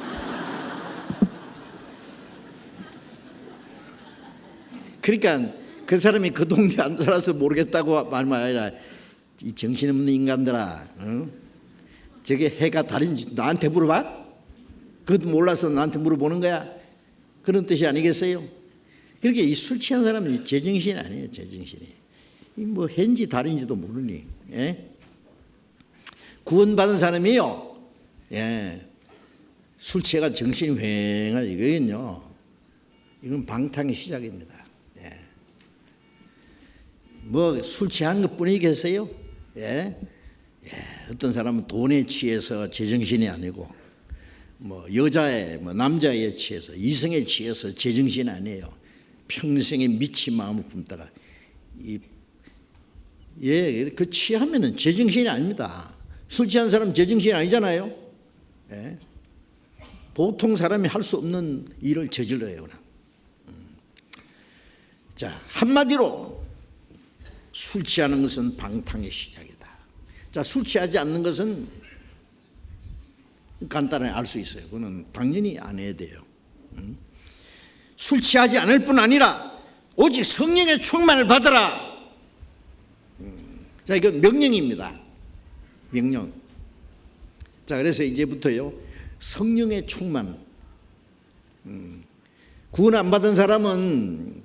그러니까 그 사람이 그 동네 안 살아서 모르겠다고 말만 아니라, 이 정신없는 인간들아, 저게 해가 달인지 나한테 물어봐? 그것도 몰라서 나한테 물어보는 거야? 그런 뜻이 아니겠어요? 그러니까 이 술 취한 사람은 제정신이 아니에요, 제정신이. 뭐 해인지 달인지도 모르니. 구원받은 사람이요, 술 취해가 정신이 휑하지. 이건 방탕의 시작입니다. 뭐 술 취한 것뿐이겠어요? 어떤 사람은 돈에 취해서 제정신이 아니고, 뭐 여자에, 남자에 취해서, 이성에 취해서 제정신이 아니에요. 평생에 미친 마음을 품다가 그 취하면은 제정신이 아닙니다. 술 취한 사람 제정신이 아니잖아요. 보통 사람이 할 수 없는 일을 저질러요, 그냥. 자, 한마디로 술 취하는 것은 방탕의 시작이다. 자, 술 취하지 않는 것은 간단하게 알 수 있어요. 그거는 당연히 안 해야 돼요. 술 취하지 않을 뿐 아니라 오직 성령의 충만을 받으라. 자, 이건 명령입니다. 명령. 자, 그래서 이제부터요, 성령의 충만. 구원 안 받은 사람은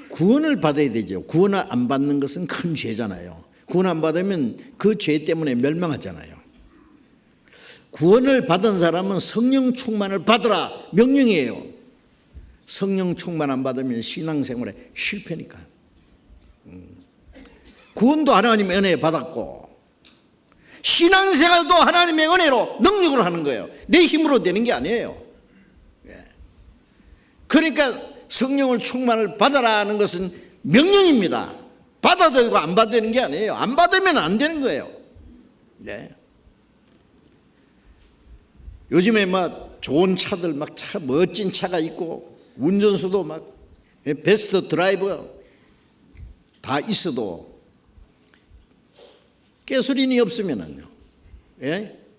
구원을 받아야 되죠. 구원을 안 받는 것은 큰 죄잖아요. 구원 안 받으면 그 죄 때문에 멸망하잖아요. 구원을 받은 사람은 성령 충만을 받으라. 명령이에요. 성령 충만 안 받으면 신앙생활에 실패니까. 구원도 하나님의 은혜 받았고, 신앙생활도 하나님의 은혜로 능력으로 하는 거예요. 내 힘으로 되는 게 아니에요. 그러니까 성령을 충만을 받아라는 것은 명령입니다. 받아도 되고 안 받아도 되는 게 아니에요. 안 받으면 안 되는 거예요. 요즘에 좋은 차들, 멋진 차가 있고, 운전수도 베스트 드라이버 다 있어도 가솔린이 없으면은요,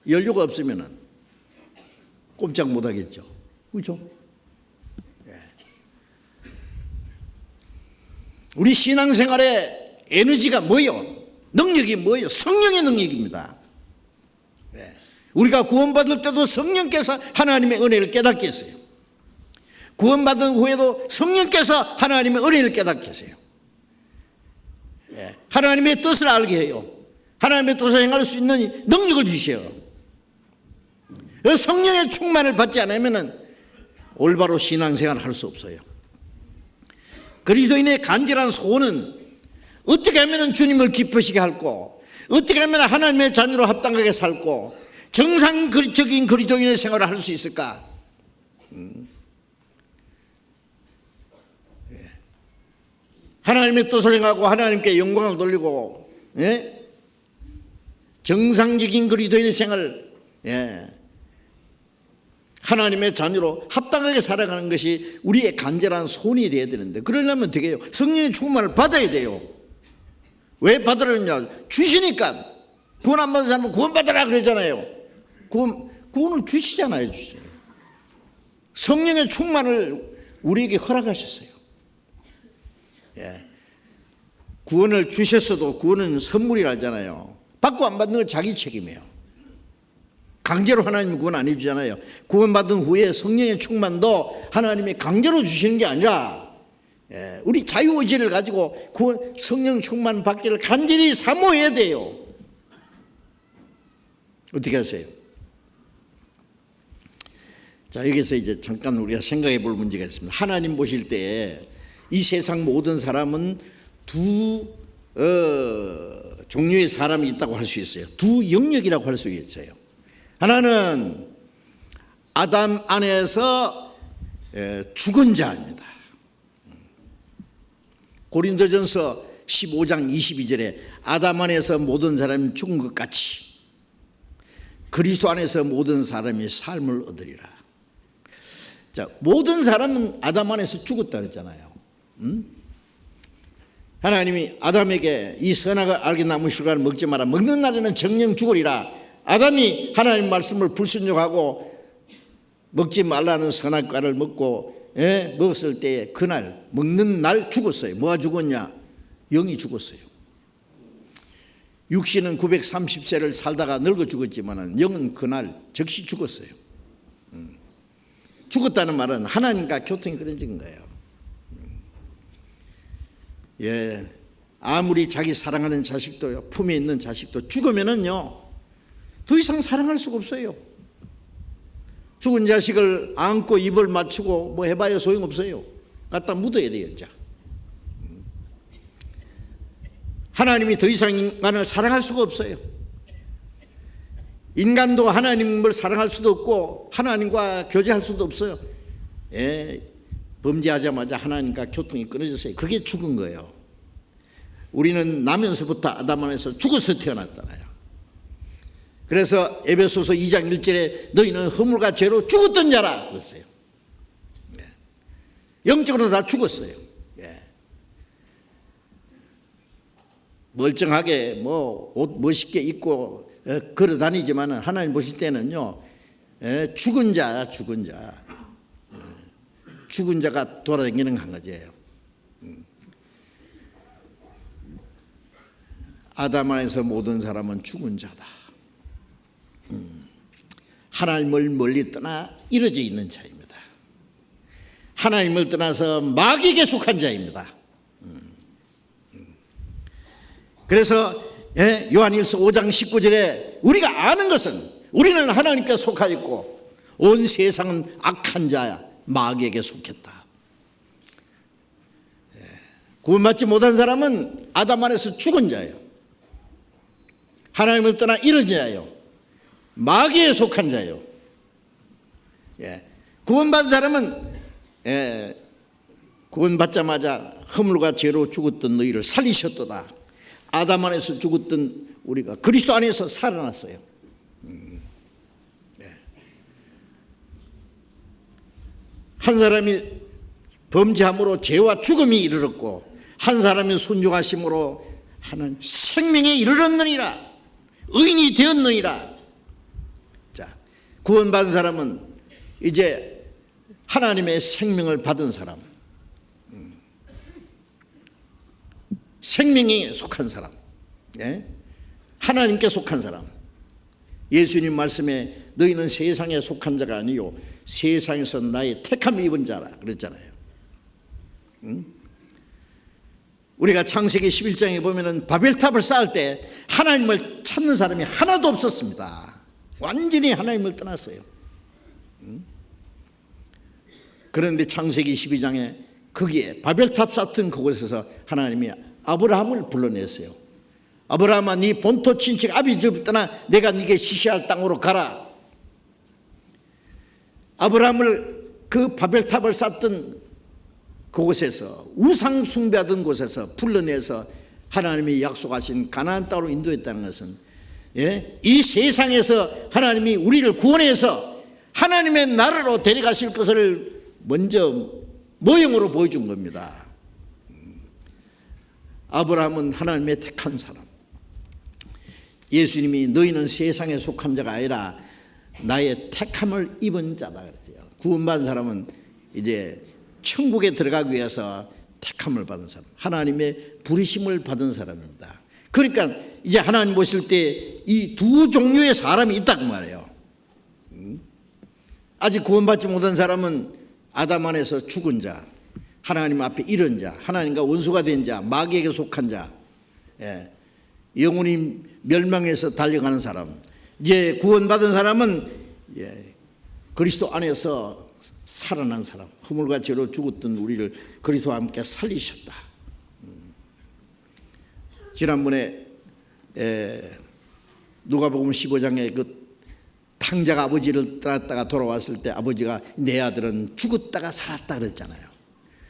연료가 없으면은 꼼짝 못 하겠죠. 그렇죠? 우리 신앙생활의 에너지가 뭐예요? 능력이 뭐예요? 성령의 능력입니다. 우리가 구원받을 때도 성령께서 하나님의 은혜를 깨닫게 했어요. 구원받은 후에도 성령께서 하나님의 은혜를 깨닫게 했어요. 하나님의 뜻을 알게 해요. 하나님의 뜻을 행할 수 있는 능력을 주셔요. 성령의 충만을 받지 않으면 올바로 신앙생활을 할 수 없어요. 그리스도인의 간절한 소원은 어떻게 하면 주님을 기쁘시게 할고, 어떻게 하면 하나님의 자녀로 합당하게 살고 정상적인 그리스도인의 생활을 할 수 있을까? 하나님의 뜻을 행하고 하나님께 영광을 돌리고, 예? 정상적인 그리스도인의 생활, 예? 하나님의 자녀로 합당하게 살아가는 것이 우리의 간절한 소원이 되어야 되는데, 그러려면 어떻게 해요? 성령의 충만을 받아야 돼요. 왜 받으려냐? 주시니까. 구원 안 받은 사람은 구원 받아라 그러잖아요. 구원을 주시잖아요. 성령의 충만을 우리에게 허락하셨어요. 예. 구원을 주셨어도 구원은 선물이라잖아요. 받고 안 받는 건 자기 책임이에요. 강제로 하나님이 구원 안 해주잖아요. 구원받은 후에 성령의 충만도 하나님이 강제로 주시는 게 아니라, 예, 우리 자유의지를 가지고 성령 충만 받기를 간절히 사모해야 돼요. 어떻게 하세요? 자, 여기서 이제 잠깐 우리가 생각해 볼 문제가 있습니다. 하나님 보실 때 이 세상 모든 사람은 두 종류의 사람이 있다고 할 수 있어요. 두 영역이라고 할 수 있어요. 하나는 아담 안에서 죽은 자입니다. 고린도전서 15장 22절에 아담 안에서 모든 사람이 죽은 것 같이 그리스도 안에서 모든 사람이 삶을 얻으리라. 자, 모든 사람은 아담 안에서 죽었다 그랬잖아요. 하나님이 아담에게 이 선악을 알게 나무 실과를 먹지 마라. 먹는 날에는 정령 죽으리라. 아담이 하나님 말씀을 불순종하고 먹지 말라는 선악과를 먹고, 예, 먹었을 때 그날 먹는 날 죽었어요. 뭐가 죽었냐? 영이 죽었어요. 육신은 930세를 살다가 늙어 죽었지만 영은 그날 즉시 죽었어요. 죽었다는 말은 하나님과 교통이 끊어진 거예요. 예, 아무리 자기 사랑하는 자식도요, 품에 있는 자식도 죽으면은요 더 이상 사랑할 수가 없어요. 죽은 자식을 안고 입을 맞추고 뭐 해봐야 소용없어요. 갖다 묻어야 돼요. 이제 하나님이 더 이상 인간을 사랑할 수가 없어요. 인간도 하나님을 사랑할 수도 없고 하나님과 교제할 수도 없어요. 예, 범죄하자마자 하나님과 교통이 끊어졌어요. 그게 죽은 거예요. 우리는 나면서부터 아담 안에서 죽어서 태어났잖아요. 그래서 에베소서 2장 1절에 너희는 허물과 죄로 죽었던 자라 그랬어요. 영적으로 다 죽었어요. 멀쩡하게 뭐 옷 멋있게 입고 걸어 다니지만 하나님 보실 때는요, 죽은 자야, 죽은 자. 죽은 자가 돌아다니는 강아지예요. 아담 안에서 모든 사람은 죽은 자다. 하나님을 멀리 떠나 이루어져 있는 자입니다. 하나님을 떠나서 마귀에게 속한 자입니다. 그래서 요한일서 5장 19절에 우리가 아는 것은 우리는 하나님께 속하 있고 온 세상은 악한 자야, 마귀에게 속했다. 구원받지 못한 사람은 아담 안에서 죽은 자예요. 하나님을 떠나 이런 자예요. 마귀에 속한 자예요. 구원받은 사람은 구원받자마자 허물과 죄로 죽었던 너희를 살리셨도다. 아담 안에서 죽었던 우리가 그리스도 안에서 살아났어요. 한 사람이 범죄함으로 죄와 죽음이 이르렀고 한 사람이 순종하심으로 하는 생명에 이르렀느니라. 의인이 되었느니라. 자, 구원받은 사람은 이제 하나님의 생명을 받은 사람, 생명에 속한 사람, 하나님께 속한 사람. 예수님 말씀에 너희는 세상에 속한 자가 아니요 세상에서 나의 택함을 입은 자라 그랬잖아요. 우리가 창세기 11장에 보면은 바벨탑을 쌓을 때 하나님을 찾는 사람이 하나도 없었습니다. 완전히 하나님을 떠났어요. 그런데 창세기 12장에 거기에 바벨탑 쌓던 그곳에서 하나님이 아브라함을 불러냈어요. 아브라함아, 네 본토 친척 아비 집을 떠나 내가 네게 지시할 땅으로 가라. 아브라함을 그 바벨탑을 쌓던 그곳에서 우상 숭배하던 곳에서 불러내서 하나님이 약속하신 가나안 땅으로 인도했다는 것은 이 세상에서 하나님이 우리를 구원해서 하나님의 나라로 데려가실 것을 먼저 모형으로 보여준 겁니다. 아브라함은 하나님의 택한 사람. 예수님이 너희는 세상에 속한 자가 아니라 나의 택함을 입은 자다 그랬죠. 구원받은 사람은 이제 천국에 들어가기 위해서 택함을 받은 사람, 하나님의 부르심을 받은 사람입니다. 그러니까 이제 하나님 보실 때 이 두 종류의 사람이 있다고 말해요. 아직 구원받지 못한 사람은 아담 안에서 죽은 자, 하나님 앞에 이른 자, 하나님과 원수가 된 자, 마귀에게 속한 자, 영혼이 멸망해서 달려가는 사람. 이제 구원받은 사람은 그리스도 안에서 살아난 사람, 허물과 죄로 죽었던 우리를 그리스도와 함께 살리셨다. 지난번에 누가복음 15장에 그 탕자가 아버지를 떠났다가 돌아왔을 때 아버지가 내 아들은 죽었다가 살았다 그랬잖아요.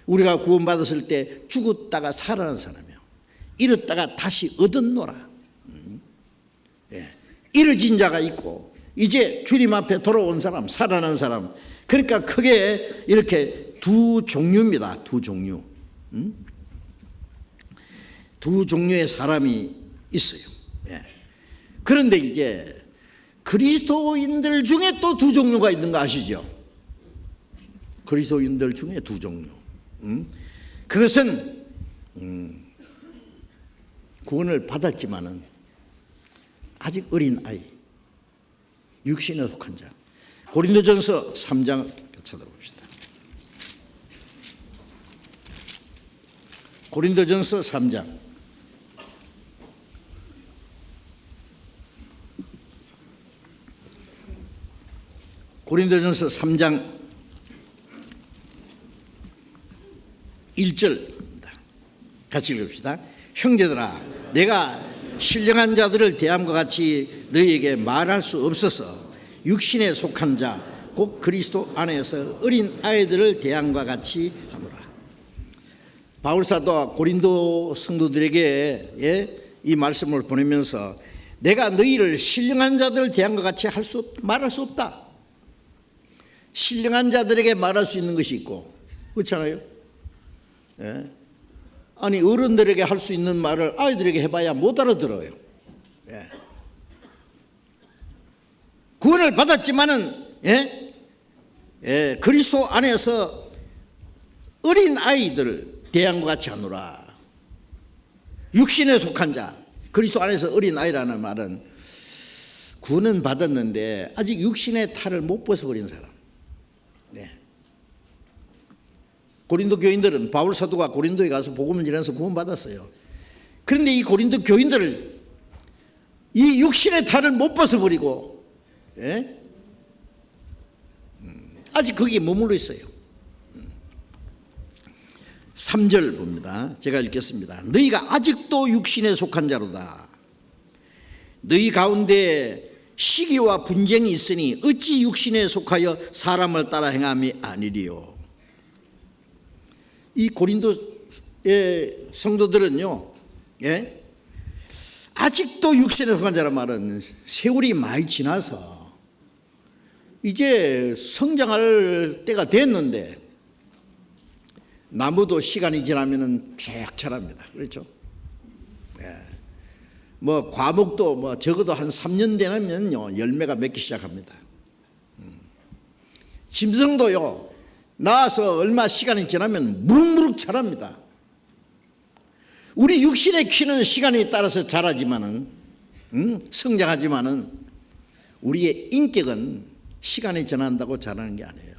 우리가 구원받았을 때 죽었다가 살아난 사람이요, 잃었다가 다시 얻었노라. 잃어진 자가 있고 이제 주님 앞에 돌아온 사람, 살아난 사람. 그러니까 크게 이렇게 두 종류입니다. 두 종류. 두 종류의 사람이 있어요. 그런데 이제 그리스도인들 중에 또 두 종류가 있는 거 아시죠? 그리스도인들 중에 두 종류. 그것은 구원을 받았지만은 아직 어린 아이, 육신에 속한 자. 고린도전서 3장 찾아봅시다. 고린도전서 3장. 고린도전서 3장 1절입니다. 같이 읽읍시다. 형제들아, 내가 신령한 자들을 대함과 같이 너희에게 말할 수 없어서 육신에 속한 자, 곧 그리스도 안에서 어린 아이들을 대함과 같이 하노라. 바울사도가 고린도 성도들에게 이 말씀을 보내면서 내가 너희를 신령한 자들을 대함과 같이 말할 수 없다. 신령한 자들에게 말할 수 있는 것이 있고, 그렇잖아요. 아니 어른들에게 할 수 있는 말을 아이들에게 해봐야 못 알아들어요. 구원을 받았지만은 그리스도 안에서 어린 아이들 대항과 같이 하노라. 육신에 속한 자, 그리스도 안에서 어린 아이라는 말은 구원은 받았는데 아직 육신의 탈을 못 벗어버린 사람. 고린도 교인들은 바울 사도가 고린도에 가서 복음을 전해서 구원받았어요. 그런데 이 고린도 교인들을 이 육신의 탈을 못 벗어버리고 아직 거기에 머물러 있어요. 3절 봅니다. 제가 읽겠습니다. 너희가 아직도 육신에 속한 자로다. 너희 가운데 시기와 분쟁이 있으니 어찌 육신에 속하여 사람을 따라 행함이 아니리요. 이 고린도의 성도들은요, 아직도 육신에 속한 자란 말은 세월이 많이 지나서 이제 성장할 때가 됐는데, 나무도 시간이 지나면은 쭉 자랍니다. 그렇죠? 뭐 과목도 뭐 적어도 한 3년 되면요 열매가 맺기 시작합니다. 짐승도요 나와서 얼마 시간이 지나면 무럭무럭 자랍니다. 우리 육신의 키는 시간에 따라서 자라지만은 성장하지만은 우리의 인격은 시간이 지난다고 자라는 게 아니에요.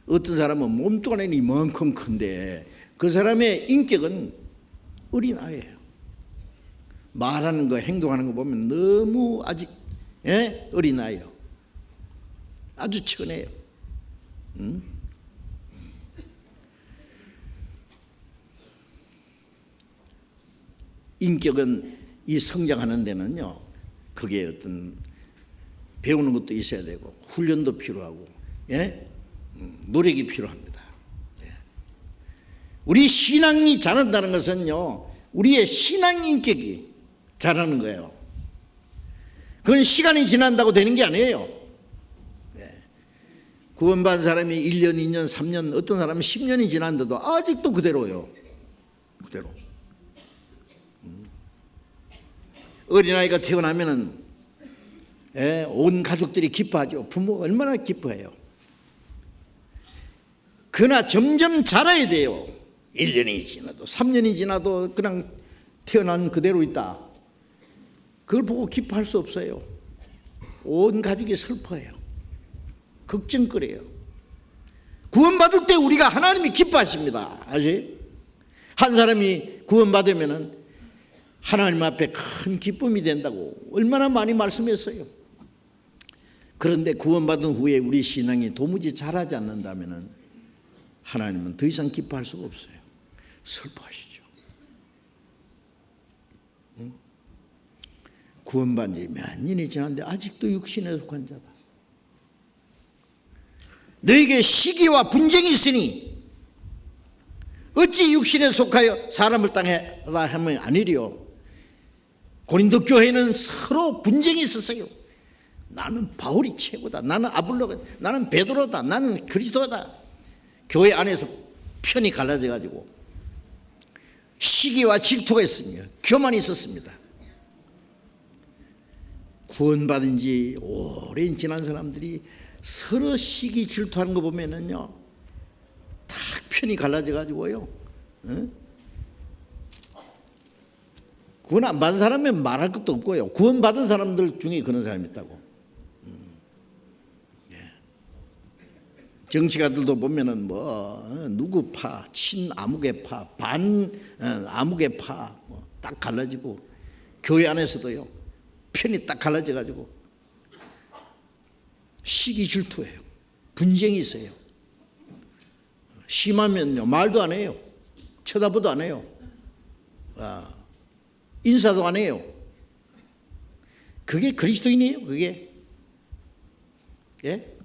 어떤 사람은 몸뚱아리는 이만큼 큰데 그 사람의 인격은 어린 아이예요. 말하는 거, 행동하는 거 보면 너무 아직 어린 아이예요. 아주 천해요. 인격은 이 성장하는 데는요, 그게 어떤 배우는 것도 있어야 되고 훈련도 필요하고 노력이 필요합니다. 우리 신앙이 자란다는 것은요, 우리의 신앙 인격이 자라는 거예요. 그건 시간이 지난다고 되는 게 아니에요. 구원받은 사람이 1년, 2년, 3년, 어떤 사람은 10년이 지났는데도 아직도 그대로요. 그대로. 어린아이가 태어나면은 온 가족들이 기뻐하죠. 부모가 얼마나 기뻐해요. 그러나 점점 자라야 돼요. 1년이 지나도 3년이 지나도 그냥 태어난 그대로 있다. 그걸 보고 기뻐할 수 없어요. 온 가족이 슬퍼해요. 걱정거려요. 구원받을 때 우리가 하나님이 기뻐하십니다. 아시? 한 사람이 구원받으면은 하나님 앞에 큰 기쁨이 된다고 얼마나 많이 말씀했어요. 그런데 구원받은 후에 우리 신앙이 도무지 자라지 않는다면은 하나님은 더 이상 기뻐할 수가 없어요. 슬퍼하시죠. 응? 구원받은 지 몇 년이 지났는데 아직도 육신에 속한 자다. 너에게 시기와 분쟁이 있으니 어찌 육신에 속하여 사람을 당해라 하면 아니리요. 고린도 교회는 서로 분쟁이 있었어요. 나는 바울이 최고다. 나는 아볼로가, 나는 베드로다. 나는 그리스도다. 교회 안에서 편이 갈라져 가지고 시기와 질투가 있으며 교만이 있었습니다. 구원받은 지 오랜 지난 사람들이 서로 시기 질투하는 거 보면은요, 다 편이 갈라져 가지고요. 구원 안 받은 사람은 말할 것도 없고요. 구원 받은 사람들 중에 그런 사람이 있다고. 정치가들도 보면은 뭐 누구 파, 친 아무개파, 반 아무개파 딱 갈라지고, 교회 안에서도요 편이 딱 갈라져 가지고 시기 질투해요. 분쟁이 있어요. 심하면요 말도 안 해요. 쳐다보도 안 해요. 인사도 안 해요. 그게 그리스도인이에요. 그게. 예?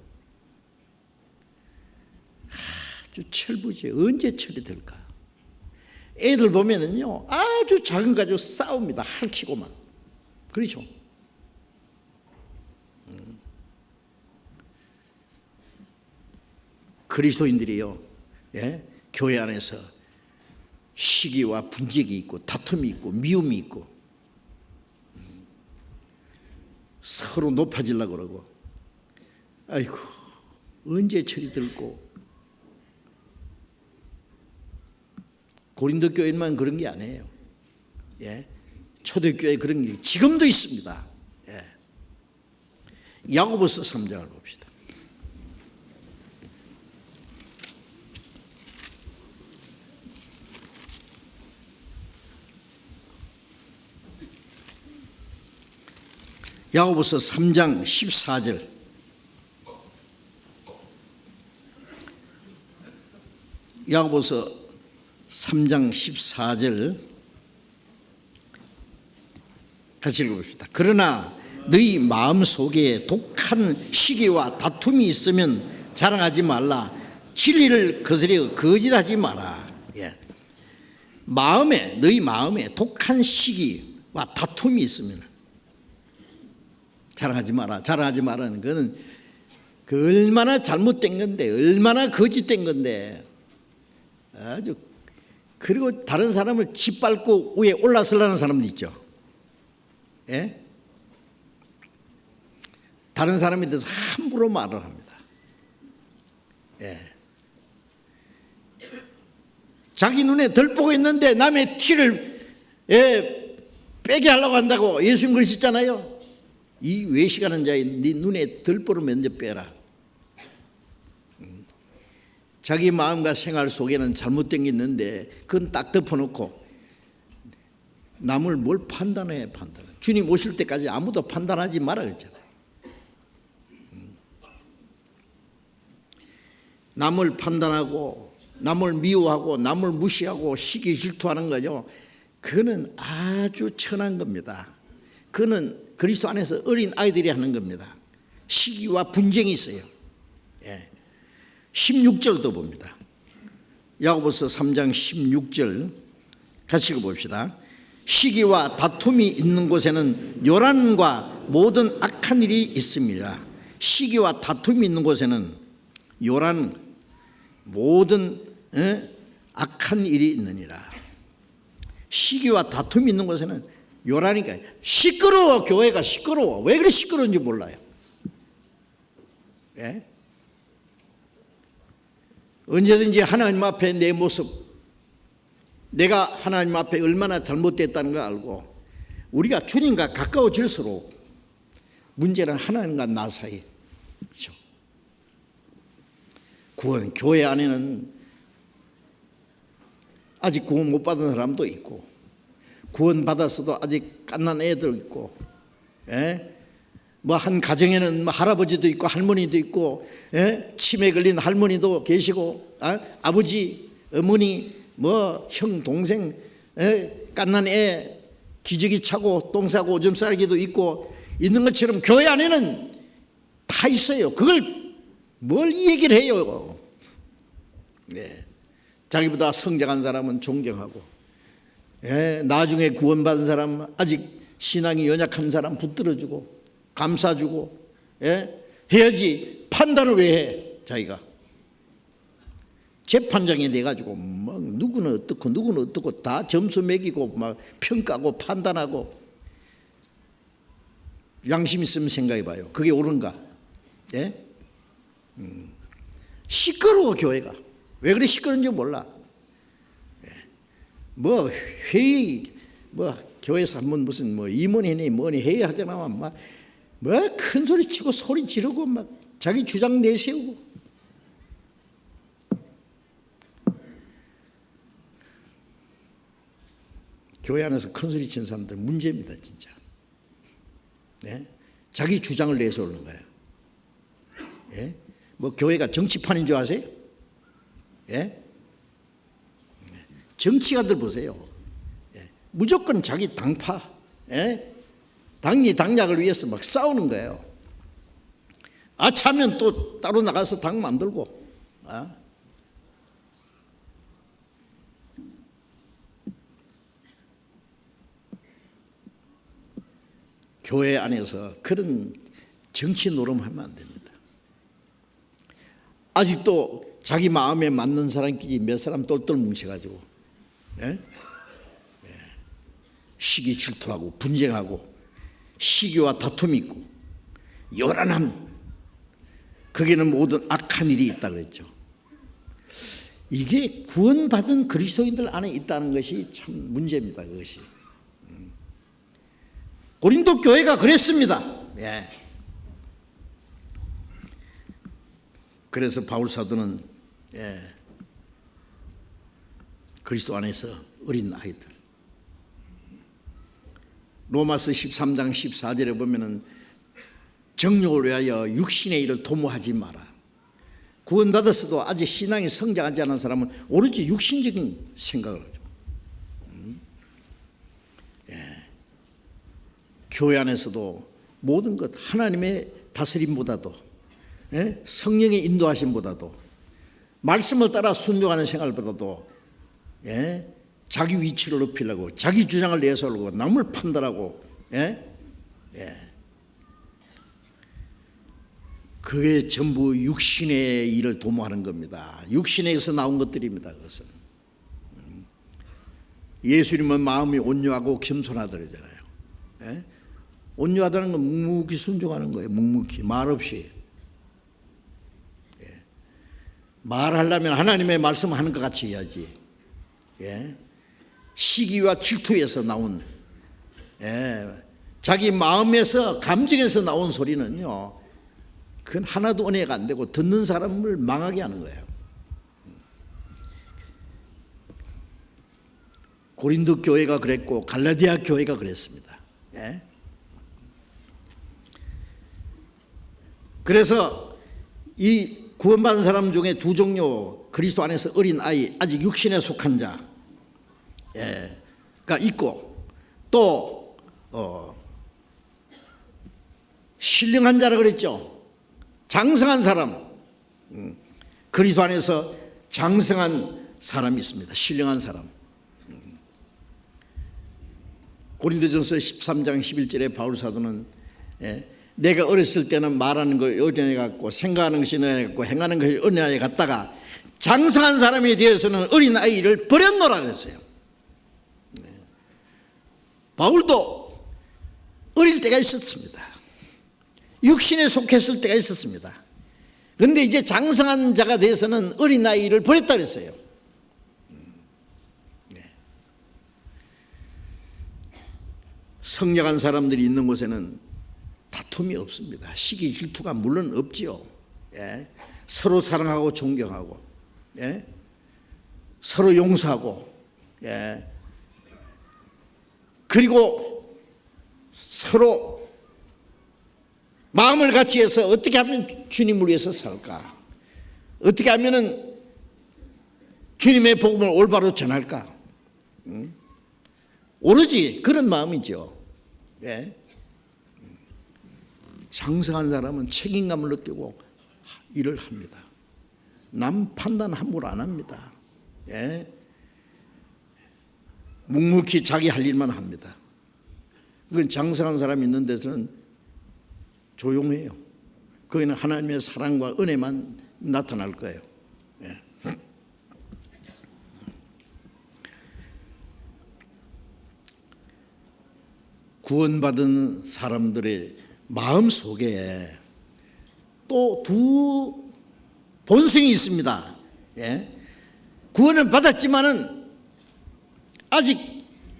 아주 철부지. 언제 철이 될까? 애들 보면은요 아주 작은 가지고 싸웁니다. 할퀴고만. 그렇죠? 그리스도인들이요, 예? 교회 안에서 시기와 분쟁이 있고 다툼이 있고 미움이 있고 서로 높아지려고 그러고, 아이고 언제 철이 들고. 고린도 교회만 그런 게 아니에요. 예? 초대교회 그런 게 지금도 있습니다. 예. 야고보서 3장을 봅시다. 야고보서 3장 14절. 야고보서 3장 14절 같이 읽어봅시다. 그러나 너희 마음속에 독한 시기와 다툼이 있으면 자랑하지 말라. 진리를 거스려 거짓하지 마라. 예. 너희 마음에 독한 시기와 다툼이 있으면 자랑하지 마라. 자랑하지 마라는 거는 그 얼마나 잘못된 건데, 얼마나 거짓된 건데, 아주. 그리고 다른 사람을 짓밟고 위에 올라서려는 사람도 있죠. 예? 다른 사람에 대해서 함부로 말을 합니다. 예. 자기 눈에 덜 보고 있는데 남의 티를 빼게 하려고 한다고 예수님 그러셨잖아요. 이 외식하는 자의 네 눈에 덜 보를 먼저 빼라. 자기 마음과 생활 속에는 잘못된 게 있는데 그건 딱 덮어놓고 남을 뭘 판단해. 주님 오실 때까지 아무도 판단하지 마라 그랬잖아요. 남을 판단하고 남을 미워하고 남을 무시하고 시기 질투하는 거죠. 그거는 아주 천한 겁니다. 그거는 그리스도 안에서 어린 아이들이 하는 겁니다. 시기와 분쟁이 있어요. 예. 16절도 봅니다. 야고보서 3장 16절 같이 읽어봅시다. 시기와 다툼이 있는 곳에는 요란과 모든 악한 일이 있습니다. 시기와 다툼이 있는 곳에는 요란 모든 악한 일이 있느니라. 시기와 다툼이 있는 곳에는 요란이니까 시끄러워. 교회가 시끄러워. 왜 그리 시끄러운지 몰라요. 예? 언제든지 하나님 앞에 내 모습, 내가 하나님 앞에 얼마나 잘못됐다는 걸 알고 우리가 주님과 가까워질수록 문제는 하나님과 나 사이. 그렇죠? 구원, 교회 안에는 아직 구원 못 받은 사람도 있고 구원 받았어도 아직 갓난 애도 있고, 뭐 한 가정에는 뭐 할아버지도 있고 할머니도 있고, 치매 걸린 할머니도 계시고, 아버지, 어머니, 뭐 형, 동생, 갓난 애 기저귀 차고 똥 싸고 오줌 싸기도 있고 있는 것처럼 교회 안에는 다 있어요. 그걸 뭘 얘기를 해요? 네. 자기보다 성장한 사람은 존경하고, 나중에 구원받은 사람, 아직 신앙이 연약한 사람 붙들어주고 감싸주고, 해야지. 판단을 왜 해? 자기가 재판장이 돼가지고 막 누구는 어떻고 누구는 어떻고 다 점수 매기고 막 평가하고 판단하고. 양심 있으면 생각해봐요. 그게 옳은가? 예? 시끄러워. 교회가 왜 그래 시끄러운지 몰라. 뭐 회의, 뭐 교회에서 한번 무슨 뭐 임원회니 뭐니 회의하잖아. 막 뭐 큰 소리 치고 소리 지르고 막 자기 주장 내세우고. 교회 안에서 큰 소리 치는 사람들 문제입니다, 진짜. 네? 자기 주장을 내세우는 거예요. 예? 뭐 교회가 정치판인 줄 아세요? 예? 정치가들 보세요. 예? 무조건 자기 당파, 당리 당략을 위해서 막 싸우는 거예요. 아차면 또 따로 나가서 당 만들고. 교회 안에서 그런 정치 노름하면 안 됩니다. 아직도 자기 마음에 맞는 사람끼리 몇 사람 똘똘 뭉쳐가지고, 시기 질투하고 분쟁하고 시기와 다툼이 있고 요란함, 거기는 모든 악한 일이 있다 그랬죠. 이게 구원받은 그리스도인들 안에 있다는 것이 참 문제입니다. 그것이. 고린도 교회가 그랬습니다. 예. 그래서 바울 사도는 그리스도 안에서 어린 아이들, 로마서 13장 14절에 보면은 정욕을 위하여 육신의 일을 도모하지 마라. 구원받았어도 아직 신앙이 성장하지 않은 사람은 오로지 육신적인 생각을 하죠. 교회 안에서도 모든 것 하나님의 다스림보다도, 성령의 인도하심보다도, 말씀을 따라 순종하는 생활보다도, 자기 위치를 높이려고 자기 주장을 내세우려고 남을 판단하고, 그게 전부 육신의 일을 도모하는 겁니다. 육신에서 나온 것들입니다. 그것은. 예수님은 마음이 온유하고 겸손하더라잖아요. 온유하다는 건 묵묵히 순종하는 거예요. 묵묵히, 말없이. 말하려면 하나님의 말씀하는 것 같이 해야지. 시기와 질투에서 나온, 자기 마음에서 감정에서 나온 소리는요, 그건 하나도 은혜가 안 되고 듣는 사람을 망하게 하는 거예요. 고린도 교회가 그랬고 갈라디아 교회가 그랬습니다. 그래서 이 구원받은 사람 중에 두 종류, 그리스도 안에서 어린 아이, 아직 육신에 속한 자가 있고, 또 신령한 자라 그랬죠. 장성한 사람, 그리스도 안에서 장성한 사람이 있습니다. 신령한 사람. 고린도전서 13장 11절에 바울 사도는 내가 어렸을 때는 말하는 걸 어린아이 같고 생각하는 것이 어린아이 같고 행하는 것이 어린아이 같다가 장성한 사람이 되어서는 어린아이를 버렸노라 그랬어요. 바울도 어릴 때가 있었습니다. 육신에 속했을 때가 있었습니다. 그런데 이제 장성한 자가 돼서는 어린아이를 버렸다 그랬어요. 성령한 사람들이 있는 곳에는 다툼이 없습니다. 시기 질투가 물론 없지요. 서로 사랑하고 존경하고, 서로 용서하고, 그리고 서로 마음을 같이 해서 어떻게 하면 주님을 위해서 살까? 어떻게 하면은 주님의 복음을 올바로 전할까? 오로지 그런 마음이죠. 장성한 사람은 책임감을 느끼고 일을 합니다. 남 판단 함부로 안 합니다. 묵묵히 자기 할 일만 합니다. 그건 장성한 사람이 있는 데서는 조용해요. 거기는 하나님의 사랑과 은혜만 나타날 거예요. 구원받은 사람들의 마음 속에 또 두 본성이 있습니다. 구원은 받았지만은 아직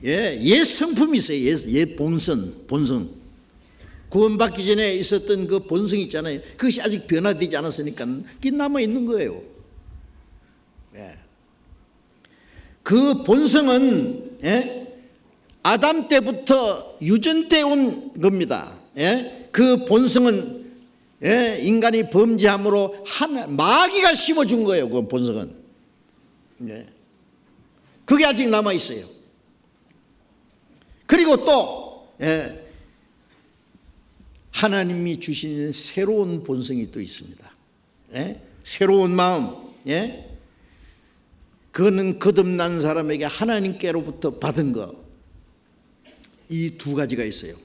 옛 성품이 있어요. 옛 본성. 구원받기 전에 있었던 그 본성이 있잖아요. 그것이 아직 변화되지 않았으니까 그게 남아 있는 거예요. 그 본성은 아담 때부터 유전되어 온 겁니다. 그 본성은 인간이 범죄함으로 마귀가 심어준 거예요. 그 본성은. 그게 아직 남아 있어요. 그리고 또 하나님이 주시는 새로운 본성이 또 있습니다. 새로운 마음. 그거는 거듭난 사람에게 하나님께로부터 받은 거. 이 두 가지가 있어요.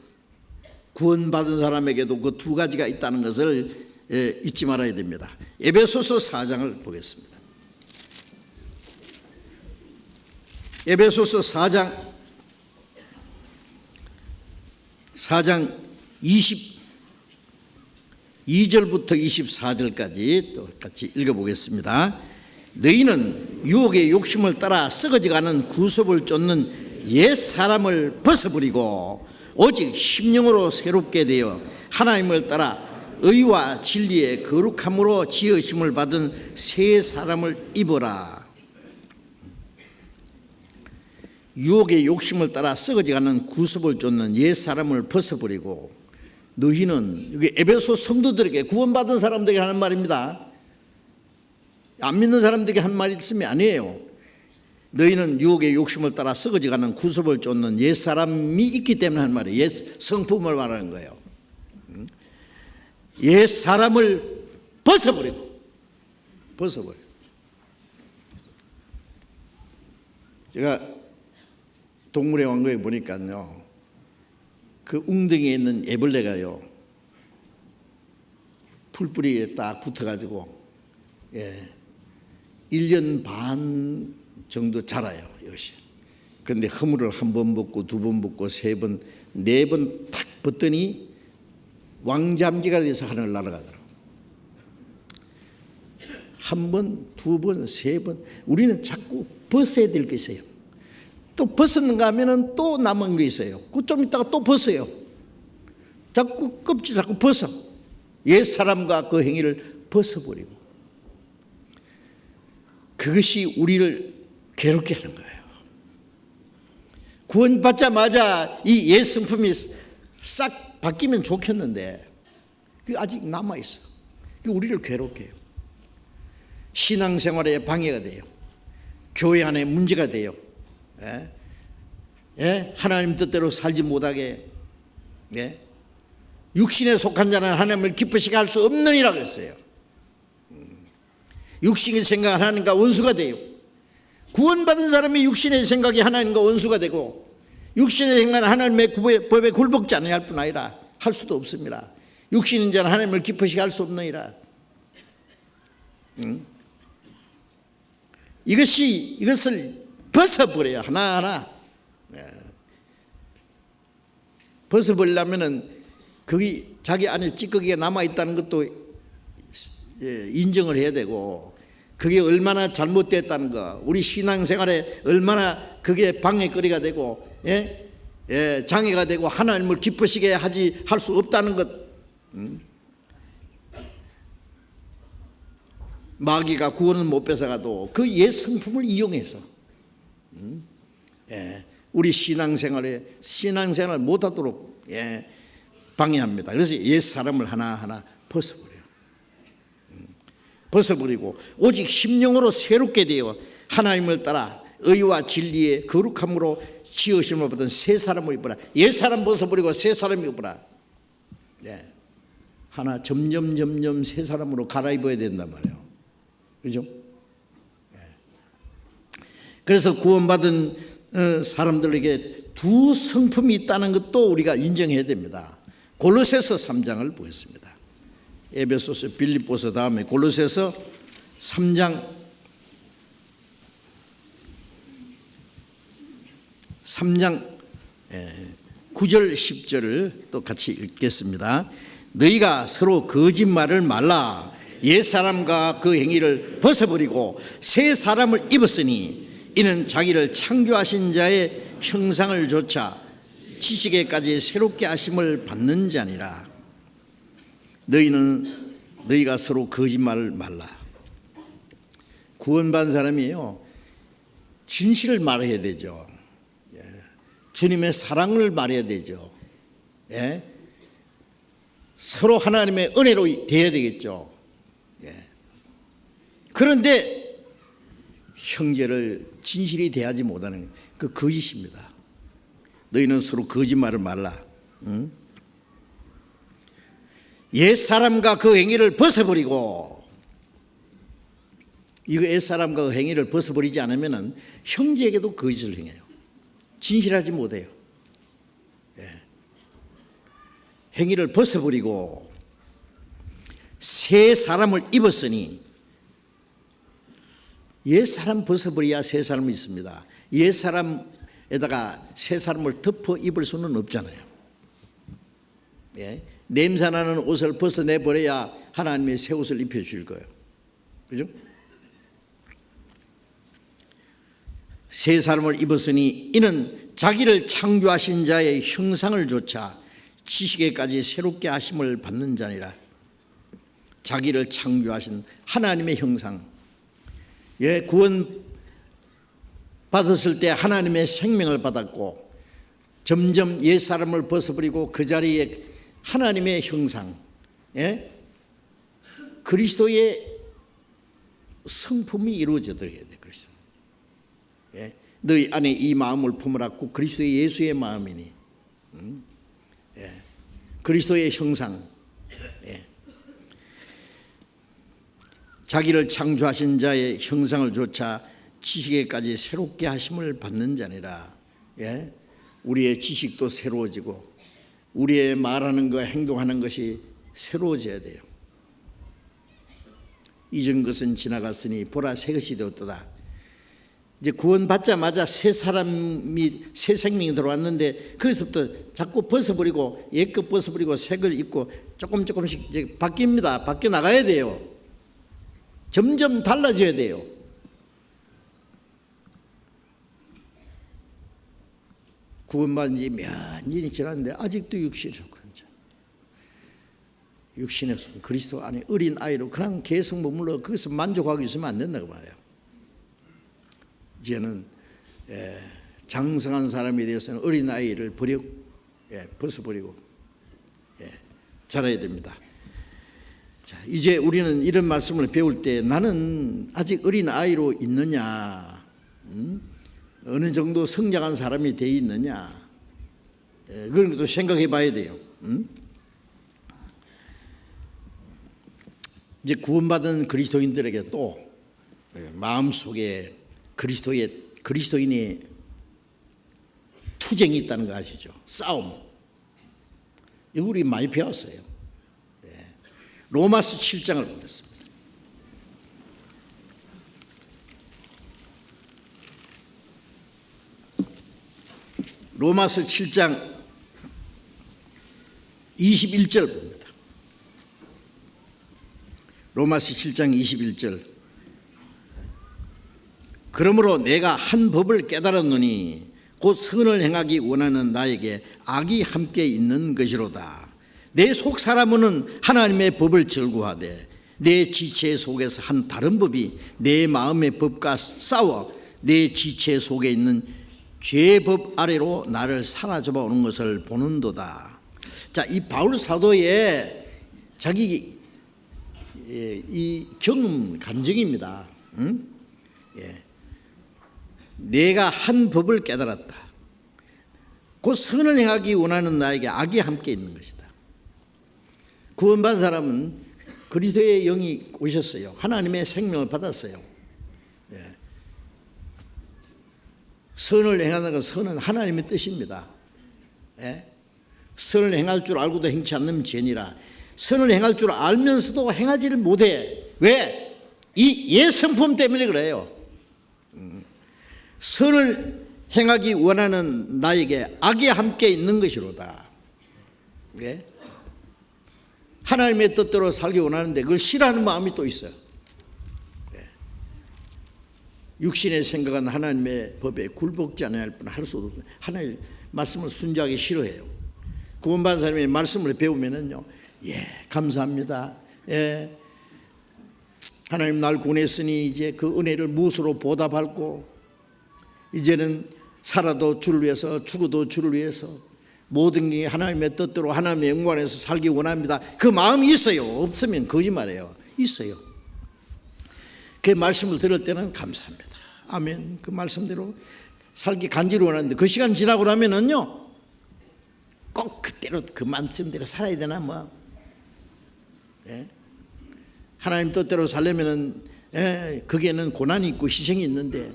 구원받은 사람에게도 그 두 가지가 있다는 것을 잊지 말아야 됩니다. 에베소서 4장을 보겠습니다. 에베소서 4장 22절부터 24절까지 또 같이 읽어보겠습니다. 너희는 유혹의 욕심을 따라 썩어져가는 구습을 쫓는 옛 사람을 벗어버리고 오직 심령으로 새롭게 되어 하나님을 따라 의와 진리의 거룩함으로 지으심을 받은 새 사람을 입어라. 유혹의 욕심을 따라 썩어져가는 구습을 쫓는 옛 사람을 벗어버리고 너희는, 여기 에베소 성도들에게, 구원받은 사람들에게 하는 말입니다. 안 믿는 사람들에게 한 말씀이 아니에요. 너희는 유혹의 욕심을 따라 썩어져가는 구습을 쫓는 옛 사람이 있기 때문에 하는 말이에요. 옛 성품을 말하는 거예요. 옛 사람을 벗어버리고 제가 동물의 왕국에 보니까요, 그 웅덩이에 있는 애벌레가요, 풀뿌리에 딱 붙어가지고 1년 반 정도 자라요. 이것이. 그런데 허물을 한 번 벗고 두 번 벗고 세 번, 네 번 탁 벗더니 왕잠기가 돼서 하늘을 날아가더라고요. 한 번, 두 번, 세 번. 우리는 자꾸 벗어야 될 게 있어요. 또 벗었는가 하면은 또 남은 게 있어요. 그 좀 있다가 또 벗어요. 자꾸 껍질 자꾸 벗어. 옛 사람과 그 행위를 벗어버리고. 그것이 우리를 괴롭게 하는 거예요. 구원받자마자 이 옛 성품이 싹 바뀌면 좋겠는데 그게 아직 남아있어. 그게 우리를 괴롭게 해요. 신앙생활에 방해가 돼요. 교회 안에 문제가 돼요. 하나님 뜻대로 살지 못하게. 육신에 속한 자는 하나님을 기쁘시게 할 수 없느니라 그랬어요. 육신이 생각한 하나님과 원수가 돼요. 구원받은 사람이 육신의 생각이 하나님과 원수가 되고 육신의 생각은 하나님의 법에 굴복지 않아야 할 뿐 아니라 할 수도 없습니다. 육신인 자는 하나님을 기쁘시게 할 수 없느니라. 이것을 벗어버려야 하나하나. 벗어버리려면은 거기 자기 안에 찌꺼기가 남아있다는 것도 인정을 해야 되고, 그게 얼마나 잘못됐다는 거, 우리 신앙생활에 얼마나 그게 방해거리가 되고 장애가 되고 하나님을 기쁘시게 할 수 없다는 것. 마귀가 구원은 못 뺏어가도 그 옛 성품을 이용해서 우리 신앙생활을 못하도록 방해합니다. 그래서 옛 사람을 하나하나 벗어버리고 오직 심령으로 새롭게 되어 하나님을 따라 의와 진리의 거룩함으로 지으심을 받은 새 사람을 입어라. 옛 사람 벗어버리고 새 사람 입어라. 하나 점점 새 사람으로 갈아입어야 된단 말이에요. 그죠? 그래서 구원받은 사람들에게 두 성품이 있다는 것도 우리가 인정해야 됩니다. 골로새서 3장을 보겠습니다. 에베소서, 빌립보서 다음에 골로새서 3장 9절 10절을 또 같이 읽겠습니다. 너희가 서로 거짓말을 말라. 옛사람과 그 행위를 벗어버리고 새 사람을 입었으니 이는 자기를 창조하신 자의 형상을 조차 지식에까지 새롭게 하심을 받는 자니라. 너희가 서로 거짓말을 말라. 구원받은 사람이에요. 진실을 말해야 되죠. 주님의 사랑을 말해야 되죠. 서로 하나님의 은혜로 되어야 되겠죠. 그런데 형제를 진실이 대하지 못하는 그 거짓입니다. 너희는 서로 거짓말을 말라. 옛사람과 그 행위를 벗어버리고, 이거 옛사람과 그 행위를 벗어버리지 않으면 형제에게도 거짓을 행해요. 진실하지 못해요. 행위를 벗어버리고 새 사람을 입었으니, 옛사람 벗어버려야 새 사람이 있습니다. 옛사람에다가 새 사람을 덮어 입을 수는 없잖아요. 냄새나는 옷을 벗어내버려야 하나님의 새 옷을 입혀줄 거예요. 그죠? 새 사람을 입었으니 이는 자기를 창조하신 자의 형상을 조차 지식에까지 새롭게 하심을 받는 자니라. 자기를 창조하신 하나님의 형상. 구원 받았을 때 하나님의 생명을 받았고 점점 옛사람을 벗어버리고 그 자리에 하나님의 형상, 그리스도의 성품이 이루어져야 돼. 그리스도. 너희 안에 이 마음을 품으라고 그리스도의 예수의 마음이니. 그리스도의 형상. 자기를 창조하신 자의 형상을 조차 지식에까지 새롭게 하심을 받는 자니라. 우리의 지식도 새로워지고 우리의 말하는 것, 행동하는 것이 새로워져야 돼요. 이전 것은 지나갔으니 보라 새 것이 되었도다. 이제 구원받자마자 새 생명이 들어왔는데 거기서부터 자꾸 벗어버리고 옛 것 벗어버리고 새 걸 입고 조금씩 이제 바뀝니다. 바뀌어 나가야 돼요. 점점 달라져야 돼요. 구원받은 지 몇 년이 지났는데 아직도 육신에서 그런 자. 육신에서 그리스도 안에 어린 아이로 그냥 계속 머물러 거기서 만족하고 있으면 안 된다고 말해요. 이제는 장성한 사람에 대해서는 어린 아이를 벗어버리고 자라야 됩니다. 자, 이제 우리는 이런 말씀을 배울 때 나는 아직 어린 아이로 있느냐, 어느 정도 성장한 사람이 되어 있느냐, 그런 것도 생각해 봐야 돼요. 이제 구원받은 그리스도인들에게 또 마음속에 그리스도인의 투쟁이 있다는 거 아시죠? 싸움. 이거 우리 많이 배웠어요. 로마서 7장을 보겠습니다. 로마서 7장 21절 봅니다. 로마서 7장 21절. 그러므로 내가 한 법을 깨달았노니 곧 선을 행하기 원하는 나에게 악이 함께 있는 것이로다. 내 속 사람은 하나님의 법을 절구하되 내 지체 속에서 한 다른 법이 내 마음의 법과 싸워 내 지체 속에 있는 죄의 법 아래로 나를 사로잡아 오는 것을 보는도다. 자, 이 바울 사도의 자기 이 경험 감정입니다. 응? 내가 한 법을 깨달았다. 곧 선을 행하기 원하는 나에게 악이 함께 있는 것이다. 구원받은 사람은 그리스도의 영이 오셨어요. 하나님의 생명을 받았어요. 선을 행하는 것, 선은 하나님의 뜻입니다. 선을 행할 줄 알고도 행치 않는 죄니라. 선을 행할 줄 알면서도 행하지를 못해. 왜? 이 옛 성품 때문에 그래요. 선을 행하기 원하는 나에게 악이 함께 있는 것이로다. 하나님의 뜻대로 살기 원하는데 그걸 싫어하는 마음이 또 있어요. 육신의 생각은 하나님의 법에 굴복지 않아야 할 뿐 할 수도 없어요. 하나님의 말씀을 순종하기 싫어해요. 구원받은 사람이 말씀을 배우면은요, 감사합니다. 하나님 날 구원했으니 이제 그 은혜를 무엇으로 보답할고, 이제는 살아도 주를 위해서 죽어도 주를 위해서 모든 게 하나님의 뜻대로 하나님의 영광에서 살기 원합니다. 그 마음이 있어요. 없으면 거짓말이에요. 있어요. 그 말씀을 들을 때는 감사합니다. 아멘. 그 말씀대로 살기 간절히 원하는데 그 시간 지나고 나면은요, 꼭 그때로 그 말씀대로 살아야 되나 뭐. 하나님 뜻대로 살려면은 거기에는 고난이 있고 희생이 있는데,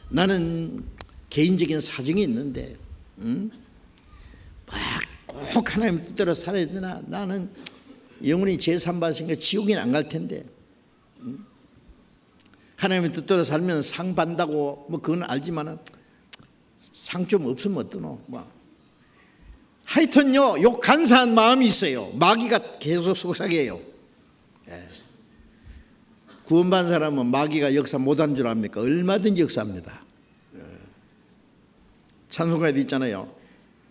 나는 개인적인 사정이 있는데 꼭 하나님 뜻대로 살아야 되나? 나는 영원히 제3받으니까 지옥에는 안 갈 텐데, 하나님의 뜻대로 살면 상 받는다고 뭐 그건 알지만은 상 좀 없으면 어떠노? 뭐 하여튼요, 요 간사한 마음이 있어요. 마귀가 계속 속삭여요. 구원받은 사람은 마귀가 역사 못하는 줄 압니까? 얼마든지 역사합니다. 찬송가에도 있잖아요.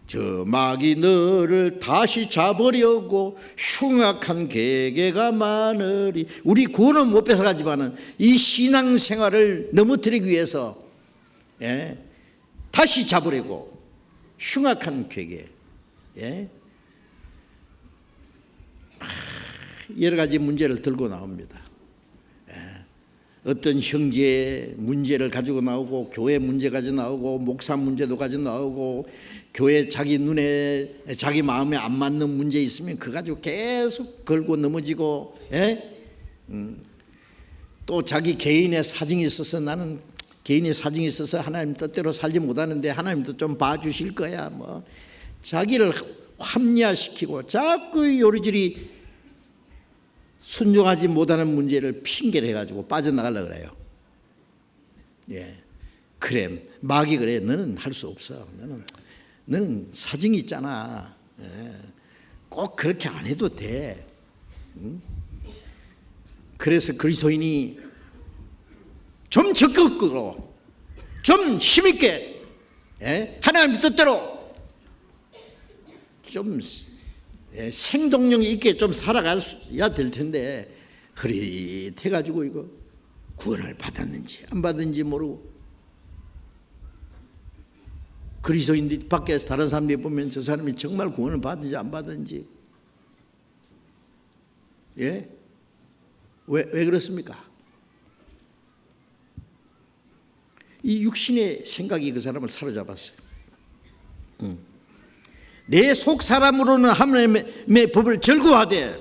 저 마귀 너를 다시 잡으려고 흉악한 계계가 많으리. 우리 구원은 못 뺏어가지만은 이 신앙생활을 넘어뜨리기 위해서 다시 잡으려고 흉악한 계계. 여러 가지 문제를 들고 나옵니다. 어떤 형제의 문제를 가지고 나오고, 교회 문제 가지고 나오고, 목사 문제도 가지고 나오고, 교회 자기 눈에 자기 마음에 안 맞는 문제 있으면 그거 가지고 계속 걸고 넘어지고, 또 자기 개인의 사정이 있어서, 나는 개인의 사정이 있어서 하나님 뜻대로 살지 못하는데 하나님도 좀 봐주실 거야 뭐, 자기를 합리화시키고 자꾸 요리조리 순종하지 못하는 문제를 핑계를 해가지고 빠져나가려고 그래요. 그래, 마귀 그래. 너는 할 수 없어. 너는 사정이 있잖아. 꼭 그렇게 안 해도 돼. 그래서 그리스도인이 좀 적극적으로, 좀 힘있게 하나님 뜻대로 좀 생동력이 있게 좀 살아가야 될 텐데, 흐릿해가지고 이거 구원을 받았는지 안 받았는지 모르고, 그리스도인들 밖에서 다른 사람들이 보면 저 사람이 정말 구원을 받은지 안 받은지. 왜 그렇습니까? 이 육신의 생각이 그 사람을 사로잡았어요. 내 속 사람으로는 하나님의 법을 절구하되,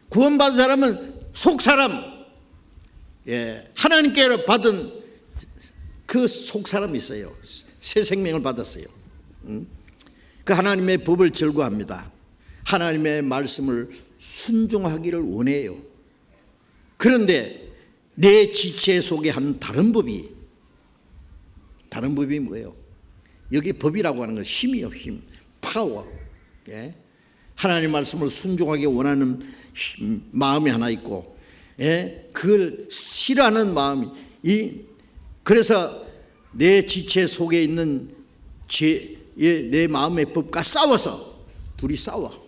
구원받은 사람은 속 사람, 하나님께 받은 그 속 사람이 있어요. 새 생명을 받았어요. 그 하나님의 법을 절구합니다. 하나님의 말씀을 순종하기를 원해요. 그런데 내 지체 속에 한 다른 법이 뭐예요? 여기 법이라고 하는 건 힘이요, 힘, 파워. 예? 하나님의 말씀을 순종하기 원하는 마음이 하나 있고, 예? 그걸 싫어하는 마음이, 그래서 내 지체 속에 있는 내 마음의 법과 싸워서 둘이 싸워.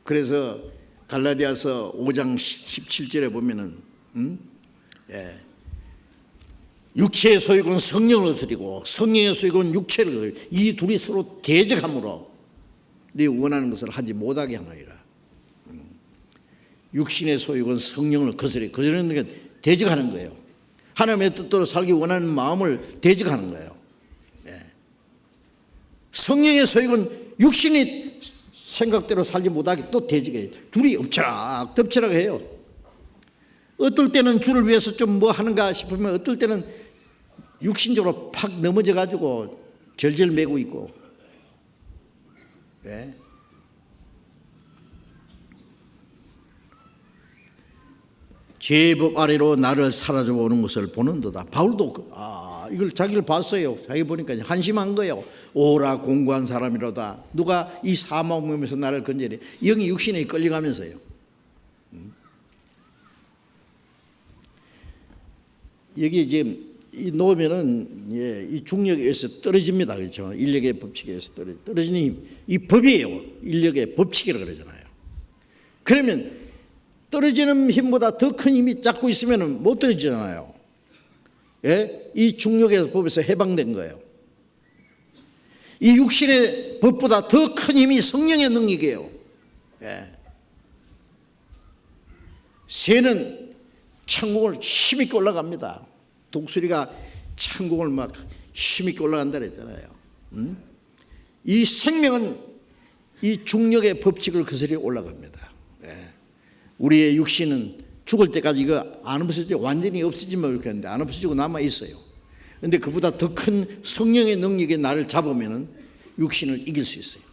그래서 갈라디아서 5장 17절에 보면은 육체의 소욕은 성령을 드리고 성령의 소욕은 육체를 드리고 이 둘이 서로 대적함으로 네 원하는 것을 하지 못하게 하느니라. 육신의 소욕은 성령을 거스르는 게 대적하는 거예요. 하나님의 뜻대로 살기 원하는 마음을 대적하는 거예요. 성령의 소욕은 육신이 생각대로 살지 못하게 또 대적해요. 둘이 엎치락 해요. 어떨 때는 주를 위해서 좀 뭐 하는가 싶으면 어떨 때는 육신적으로 팍 넘어져 가지고 절절매고 있고. 예. 죄의 법 아래로 나를 사라져 오는 것을 보는도다. 바울도 이걸 자기를 봤어요. 자기 보니까 한심한 거예요. 오라 공고한 사람이로다. 누가 이 사망에서 나를 건져내. 영이 육신에 끌려가면서요. 여기 이제 놓으면은 이 중력에 의해서 떨어집니다. 그렇죠? 인력의 법칙에 의해서 떨어지는 힘. 이 법이에요. 인력의 법칙이라고 그러잖아요. 그러면 떨어지는 힘보다 더 큰 힘이 잡고 있으면 못 떨어지잖아요. 예? 이 중력의 법에서 해방된 거예요. 이 육신의 법보다 더 큰 힘이 성령의 능력이에요. 예. 새는 창공을 힘있게 올라갑니다. 독수리가 창공을 막 힘있게 올라간다 그랬잖아요. 이 생명은 이 중력의 법칙을 거스려 올라갑니다. 예. 우리의 육신은 죽을 때까지 이거 안 없어지고 완전히 없어지면 이렇게 하는데 안 없어지고 남아 있어요. 그런데 그보다 더 큰 성령의 능력이 나를 잡으면 육신을 이길 수 있어요.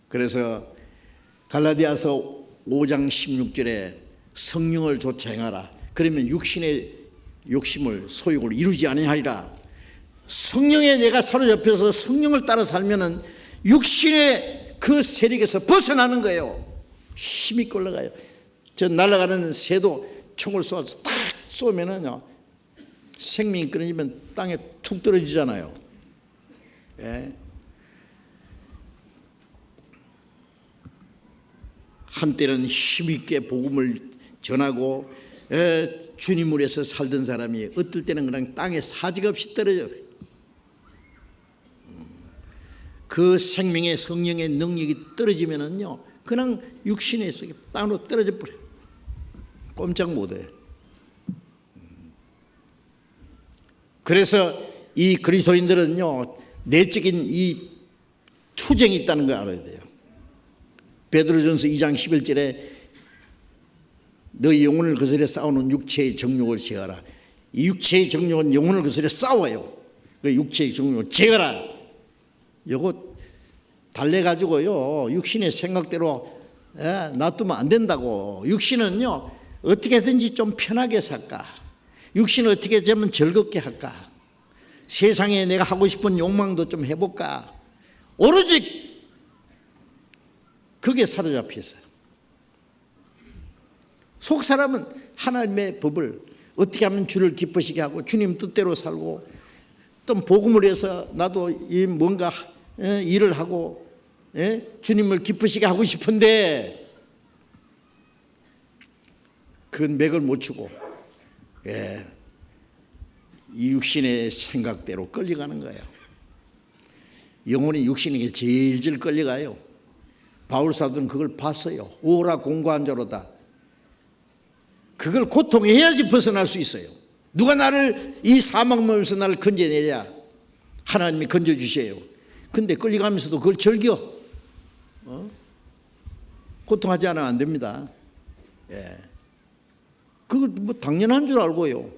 그래서 갈라디아서 5장 16절에 성령을 좇아 행하라. 그러면 육신의 욕심을 소욕을 이루지 아니하리라. 성령에 내가 사로잡혀서 성령을 따라 살면은 육신의 그 세력에서 벗어나는 거예요. 힘이 올라가요. 저 날아가는 새도 총을 쏘아서 탁 쏘면은요 생명이 끊어지면 땅에 툭 떨어지잖아요. 예. 한때는 힘있게 복음을 전하고 주님을 위해서 살던 사람이 어떨 때는 그냥 땅에 사지없이 떨어져요. 그 생명의 성령의 능력이 떨어지면은요 그냥 육신의 속에 땅으로 떨어져 버려요. 꼼짝 못해요. 그래서 이 그리스도인들은요 내적인 이 투쟁이 있다는 걸 알아야 돼요. 베드로전서 2장 11절에 너희 영혼을 거스려 싸우는 육체의 정욕을 제어하라. 이 육체의 정욕은 영혼을 거스려 싸워요. 그 육체의 정욕을 제어하라. 이거 달래가지고요 육신의 생각대로 놔두면 안 된다고. 육신은요 어떻게든지 좀 편하게 살까, 육신을 어떻게 하면 즐겁게 할까, 세상에 내가 하고 싶은 욕망도 좀 해볼까, 오로지 그게 사로잡혀 있어요. 속 사람은 하나님의 법을 어떻게 하면 주를 기쁘시게 하고 주님 뜻대로 살고 또 복음을 위해서 나도 이 뭔가 일을 하고 주님을 기쁘시게 하고 싶은데 그건 맥을 못 추고 이 육신의 생각대로 끌려가는 거예요. 영혼이 육신에게 질질 끌려가요. 바울 사도는 그걸 봤어요. 오라 공고한 자로다. 그걸 고통해야지 벗어날 수 있어요. 누가 나를 이 사망몸에서 나를 건져내랴. 하나님이 건져주세요. 근데 끌려가면서도 그걸 즐겨. 고통하지 않으면 안 됩니다. 그거 뭐 당연한 줄 알고요.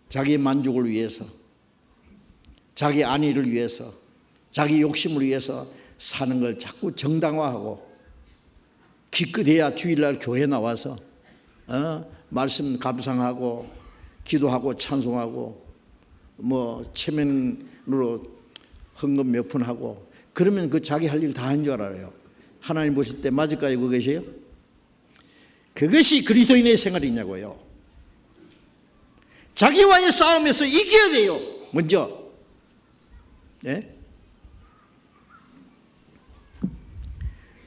자기 만족을 위해서, 자기 안위를 위해서, 자기 욕심을 위해서 사는 걸 자꾸 정당화하고, 기껏해야 주일날 교회 나와서 말씀 감상하고 기도하고 찬송하고 뭐 체면으로 헌금 몇 푼 하고 그러면 그 자기 할 일 다 한 줄 알아요. 하나님 보실 때 맞을까요? 그것이요? 그것이 그리스도인의 생활이냐고요. 자기와의 싸움에서 이겨야 돼요. 먼저. 네?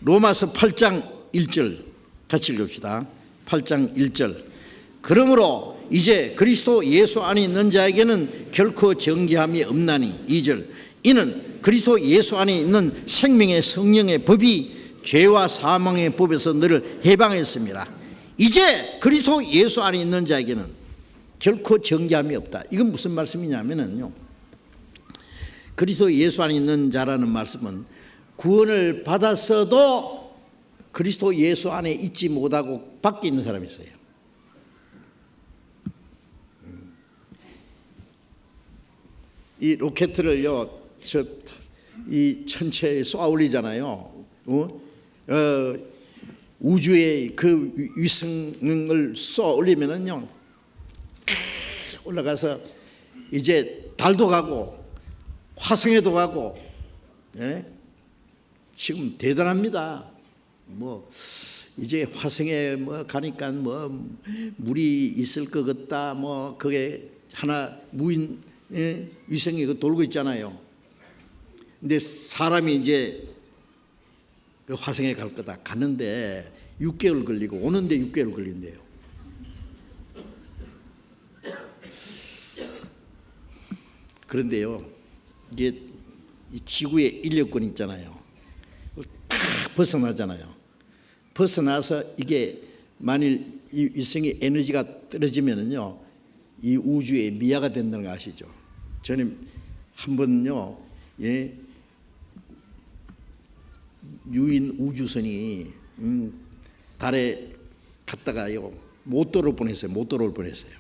로마서 8장 1절 같이 읽읍시다. 8장 1절. 그러므로 이제 그리스도 예수 안에 있는 자에게는 결코 정죄함이 없나니. 2절. 이는 그리스도 예수 안에 있는 생명의 성령의 법이 죄와 사망의 법에서 너를 해방했습니다. 이제 그리스도 예수 안에 있는 자에게는 결코 정죄함이 없다. 이건 무슨 말씀이냐면요, 그리스도 예수 안에 있는 자라는 말씀은 구원을 받았어도 그리스도 예수 안에 있지 못하고 밖에 있는 사람이 있어요. 이 로켓을요, 이 천체에 쏘아 올리잖아요. 우주에 그 위성을 쏘아 올리면은요, 올라가서 이제 달도 가고 화성에도 가고, 예? 지금 대단합니다. 뭐 이제 화성에 뭐 가니까 뭐 물이 있을 것 같다. 뭐 그게 하나 무인 위성이 돌고 있잖아요. 근데 사람이 이제 그 화성에 갈 거다. 갔는데 6개월 걸리고 오는데 6개월 걸린대요. 그런데요, 이게 이 지구의 인력권 있잖아요. 다 벗어나잖아요. 벗어나서 이게 만일 이 위성의 에너지가 떨어지면은요, 이 우주의 미아가 된다는 거 아시죠? 저는 한번요, 예, 유인 우주선이 달에 갔다가요 못 돌아올 뻔했어요. 못 돌아올 뻔했어요.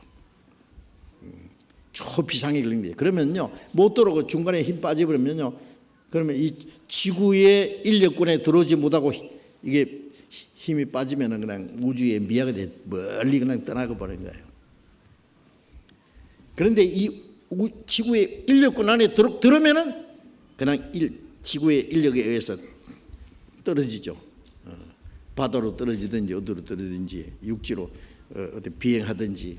초비상이 걸린 거예요. 그러면요, 못 돌아오고 중간에 힘 빠져버리면요, 그러면 이 지구의 인력권에 들어오지 못하고 이게 힘이 빠지면은 그냥 우주의 미아가 돼 멀리 그냥 떠나고 버린 거예요. 그런데 이 지구의 인력권 안에 들어오면은 그냥 지구의 인력에 의해서 떨어지죠. 바다로 떨어지든지 어디로 떨어지든지 육지로 어디 비행하든지.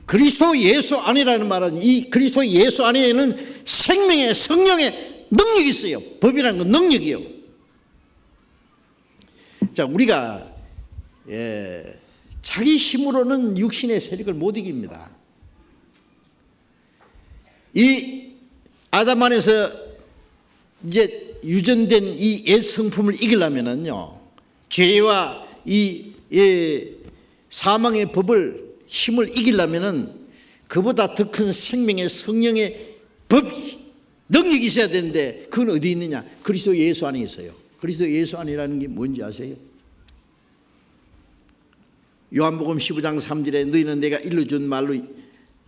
그리스도 예수 안이라는 말은 이 그리스도 예수 안에는 생명의 성령의 능력이 있어요. 법이라는 건 능력이요. 자, 우리가 자기 힘으로는 육신의 세력을 못 이깁니다. 이 아담 안에서 이제 유전된 이 옛 성품을 이기려면은요, 죄와 이 사망의 법을 힘을 이기려면은 그보다 더 큰 생명의 성령의 법 능력이 있어야 되는데 그건 어디 있느냐? 그리스도 예수 안에 있어요. 그리스도 예수 안이라는 게 뭔지 아세요? 요한복음 15장 3절에 너희는 내가 일러준 말로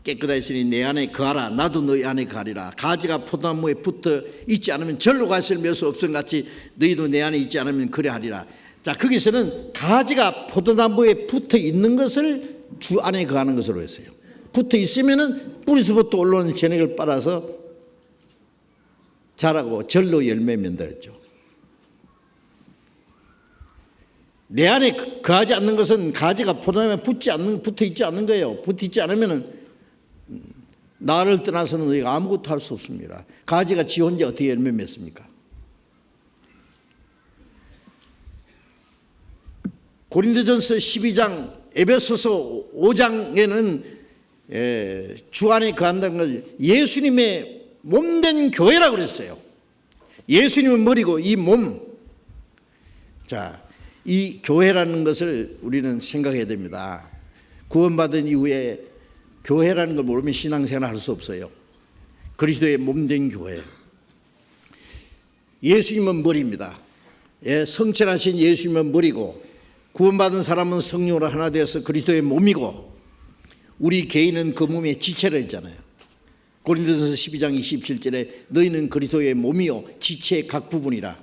깨끗하였으니 내 안에 거하라. 나도 너희 안에 거하리라. 가지가 포도나무에 붙어 있지 않으면 절로 가실 몇 수 없음 같이 너희도 내 안에 있지 않으면 그래하리라. 자, 거기서는 가지가 포도나무에 붙어 있는 것을 주 안에 거하는 것으로 했어요. 붙어 있으면은 뿌리서부터 올라오는 전액을 빨아서 자라고 절로 열매 맺는다 했죠. 내 안에 거하지 않는 것은 가지가 포도나무에 붙어 있지 않는 거예요. 붙어 있지 않으면은 나를 떠나서는 너희가 아무것도 할 수 없습니다. 가지가 지 혼자 어떻게 열매 맺습니까? 고린도전서 12장, 에베소서 5장에는 주 안에 거한다는 걸 예수님의 몸된 교회라고 그랬어요. 예수님은 머리고 이 몸. 자, 이 교회라는 것을 우리는 생각해야 됩니다. 구원받은 이후에 교회라는 걸 모르면 신앙생활 할 수 없어요. 그리스도의 몸된 교회. 예수님은 머리입니다. 성천하신 예수님은 머리고 구원받은 사람은 성령으로 하나 되어서 그리스도의 몸이고 우리 개인은 그 몸의 지체라 했잖아요. 고린도전서 12장 27절에 너희는 그리스도의 몸이요 지체의 각 부분이라.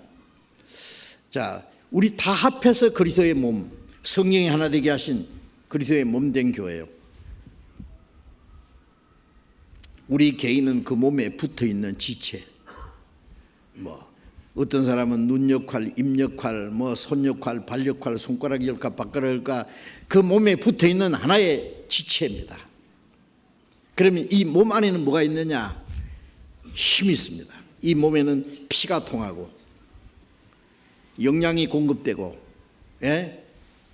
자, 우리 다 합해서 그리스도의 몸, 성령이 하나 되게 하신 그리스도의 몸된 교회예요. 우리 개인은 그 몸에 붙어있는 지체, 어떤 사람은 눈 역할, 입 역할, 손 역할, 발 역할, 손가락 역할, 발가락 역할, 그 몸에 붙어있는 하나의 지체입니다. 그러면 이 몸 안에는 뭐가 있느냐? 힘이 있습니다. 이 몸에는 피가 통하고 영양이 공급되고,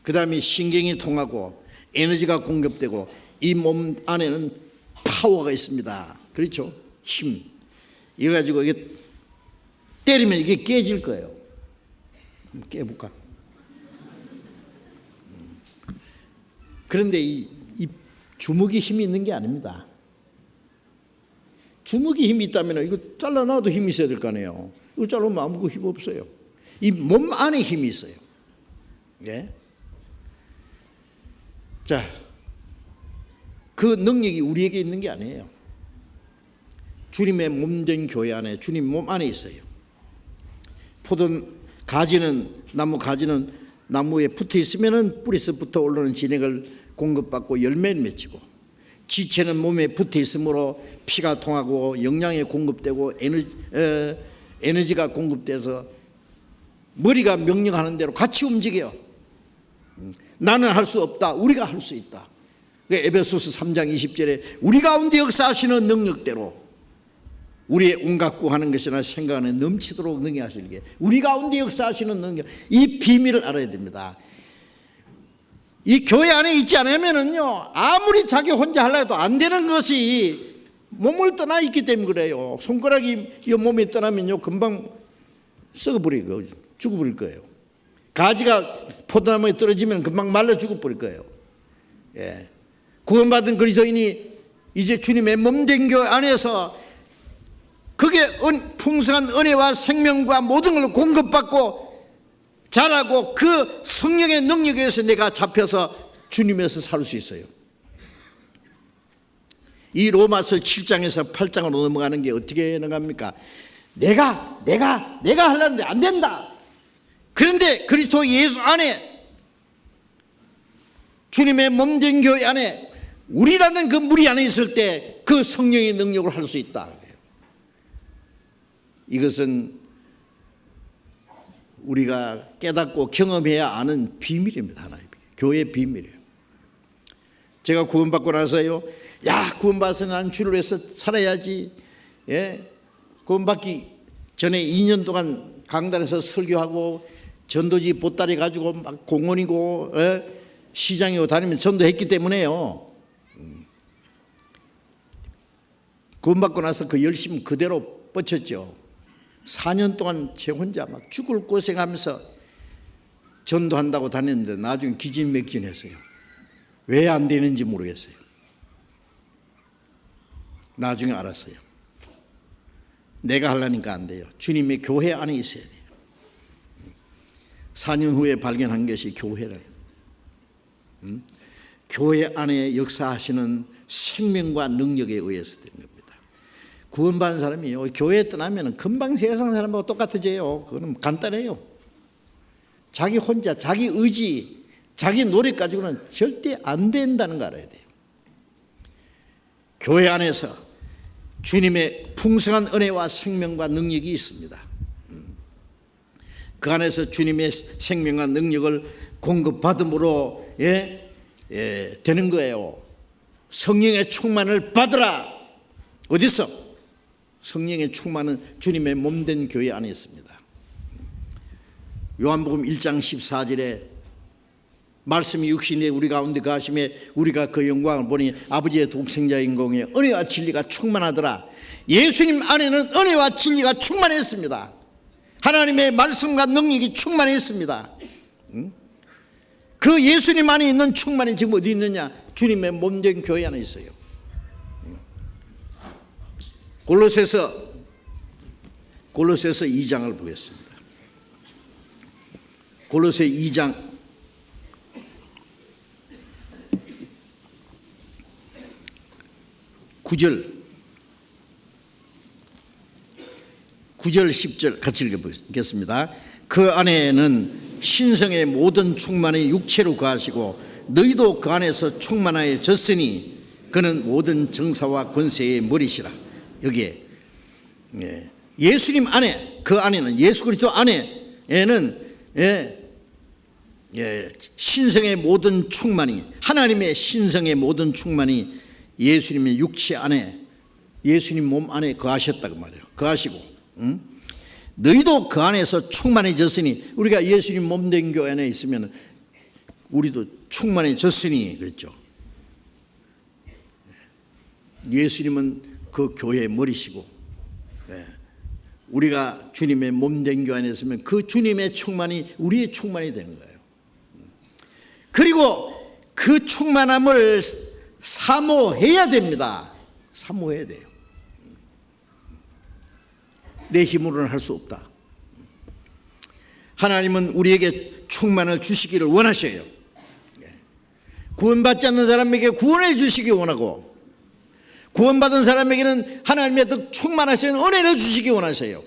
그 다음에 신경이 통하고 에너지가 공급되고 이 몸 안에는 파워가 있습니다. 그렇죠? 힘. 이래 가지고 이게 때리면 이게 깨질 거예요. 한번 깨볼까? 그런데 이 주먹이 힘이 있는 게 아닙니다. 주먹이 힘이 있다면 이거 잘라놔도 힘이 있어야 될 거 아니에요. 이거 잘라면 아무 힘 없어요. 이 몸 안에 힘이 있어요. 자, 그 능력이 우리에게 있는 게 아니에요. 주님의 몸된 교회 안에, 주님 몸 안에 있어요. 나무 가지는 나무에 붙어 있으면은 뿌리서부터 올라오는 진액을 공급받고 열매를 맺히고, 지체는 몸에 붙어 있으므로 피가 통하고 영양이 공급되고 에너지가 공급돼서 머리가 명령하는 대로 같이 움직여요. 나는 할 수 없다, 우리가 할 수 있다. 에베소서 3장 20절에 우리 가운데 역사하시는 능력대로 우리의 온갖 구하는 것이나 생각하는 넘치도록 능히하시게, 우리 가운데 역사하시는 능력, 이 비밀을 알아야 됩니다. 이 교회 안에 있지 않으면은요, 아무리 자기 혼자 하려 해도 안 되는 것이 몸을 떠나 있기 때문에 그래요. 손가락이 이 몸에 떠나면요, 금방 썩어버리고 죽어버릴 거예요. 가지가 포도나무에 떨어지면 금방 말라 죽어버릴 거예요. 구원받은 그리스도인이 이제 주님의 몸된 교회 안에서 그게 풍성한 은혜와 생명과 모든 걸 공급받고 자라고 그 성령의 능력에 의해서 내가 잡혀서 주님에서 살 수 있어요. 이 로마서 7장에서 8장으로 넘어가는 게 어떻게 넘어갑니까? 내가 하려는데 안 된다. 그런데 그리스도 예수 안에, 주님의 몸된 교회 안에, 우리라는 그 무리 안에 있을 때 그 성령의 능력을 할 수 있다. 이것은 우리가 깨닫고 경험해야 아는 비밀입니다. 하나의 교회의 비밀이에요. 제가 구원받고 나서요, 구원받아서 난 주를 위해서 살아야지. 구원받기 전에 2년 동안 강단에서 설교하고 전도지 보따리 가지고 막 공원이고 시장이고 다니면 전도했기 때문에요. 구원받고 나서 그 열심 그대로 뻗쳤죠. 4년 동안 제 혼자 막 죽을 고생하면서 전도한다고 다녔는데 나중에 기진맥진했어요. 왜 안 되는지 모르겠어요. 나중에 알았어요. 내가 하려니까 안 돼요. 주님의 교회 안에 있어야 돼요. 4년 후에 발견한 것이 교회래요. 교회 안에 역사하시는 생명과 능력에 의해서 된 겁니다. 구원받은 사람이요, 교회에 떠나면 금방 세상 사람하고 똑같아져요. 그거는 간단해요. 자기 혼자, 자기 의지, 자기 노력 가지고는 절대 안 된다는 거 알아야 돼요. 교회 안에서 주님의 풍성한 은혜와 생명과 능력이 있습니다. 그 안에서 주님의 생명과 능력을 공급받음으로 되는 거예요. 성령의 충만을 받으라. 어디서? 성령의 충만은 주님의 몸된 교회 안에 있습니다. 요한복음 1장 14절에 말씀이 육신에 우리 가운데 거하심에 우리가 그 영광을 보니 아버지의 독생자인 공에 은혜와 진리가 충만하더라. 예수님 안에는 은혜와 진리가 충만했습니다. 하나님의 말씀과 능력이 충만했습니다. 그 예수님 안에 있는 충만이 지금 어디 있느냐? 주님의 몸된 교회 안에 있어요. 골로새서 2장을 보겠습니다. 골로새 2장 9절 10절 같이 읽어보겠습니다. 그 안에는 신성의 모든 충만이 육체로 거하시고 너희도 그 안에서 충만하여졌으니 그는 모든 정사와 권세의 머리시라. 여기에 예수님 안에, 그 안에는, 예수 그리스도 안에는 신성의 모든 충만이, 하나님의 신성의 모든 충만이 예수님의 육체 안에, 예수님 몸 안에 거하셨다고 말해요. 거하시고 너희도 그 안에서 충만해졌으니, 우리가 예수님 몸된 교회 안에 있으면 우리도 충만해졌으니 그랬죠. 예수님은 그 교회의 머리시고, 우리가 주님의 몸된 교회 안에 있으면 그 주님의 충만이 우리의 충만이 되는 거예요. 그리고 그 충만함을 사모해야 됩니다. 사모해야 돼요. 내 힘으로는 할 수 없다. 하나님은 우리에게 충만을 주시기를 원하셔요. 구원받지 않는 사람에게 구원해 주시기 원하고, 구원받은 사람에게는 하나님의 더 충만하신 은혜를 주시기 원하세요.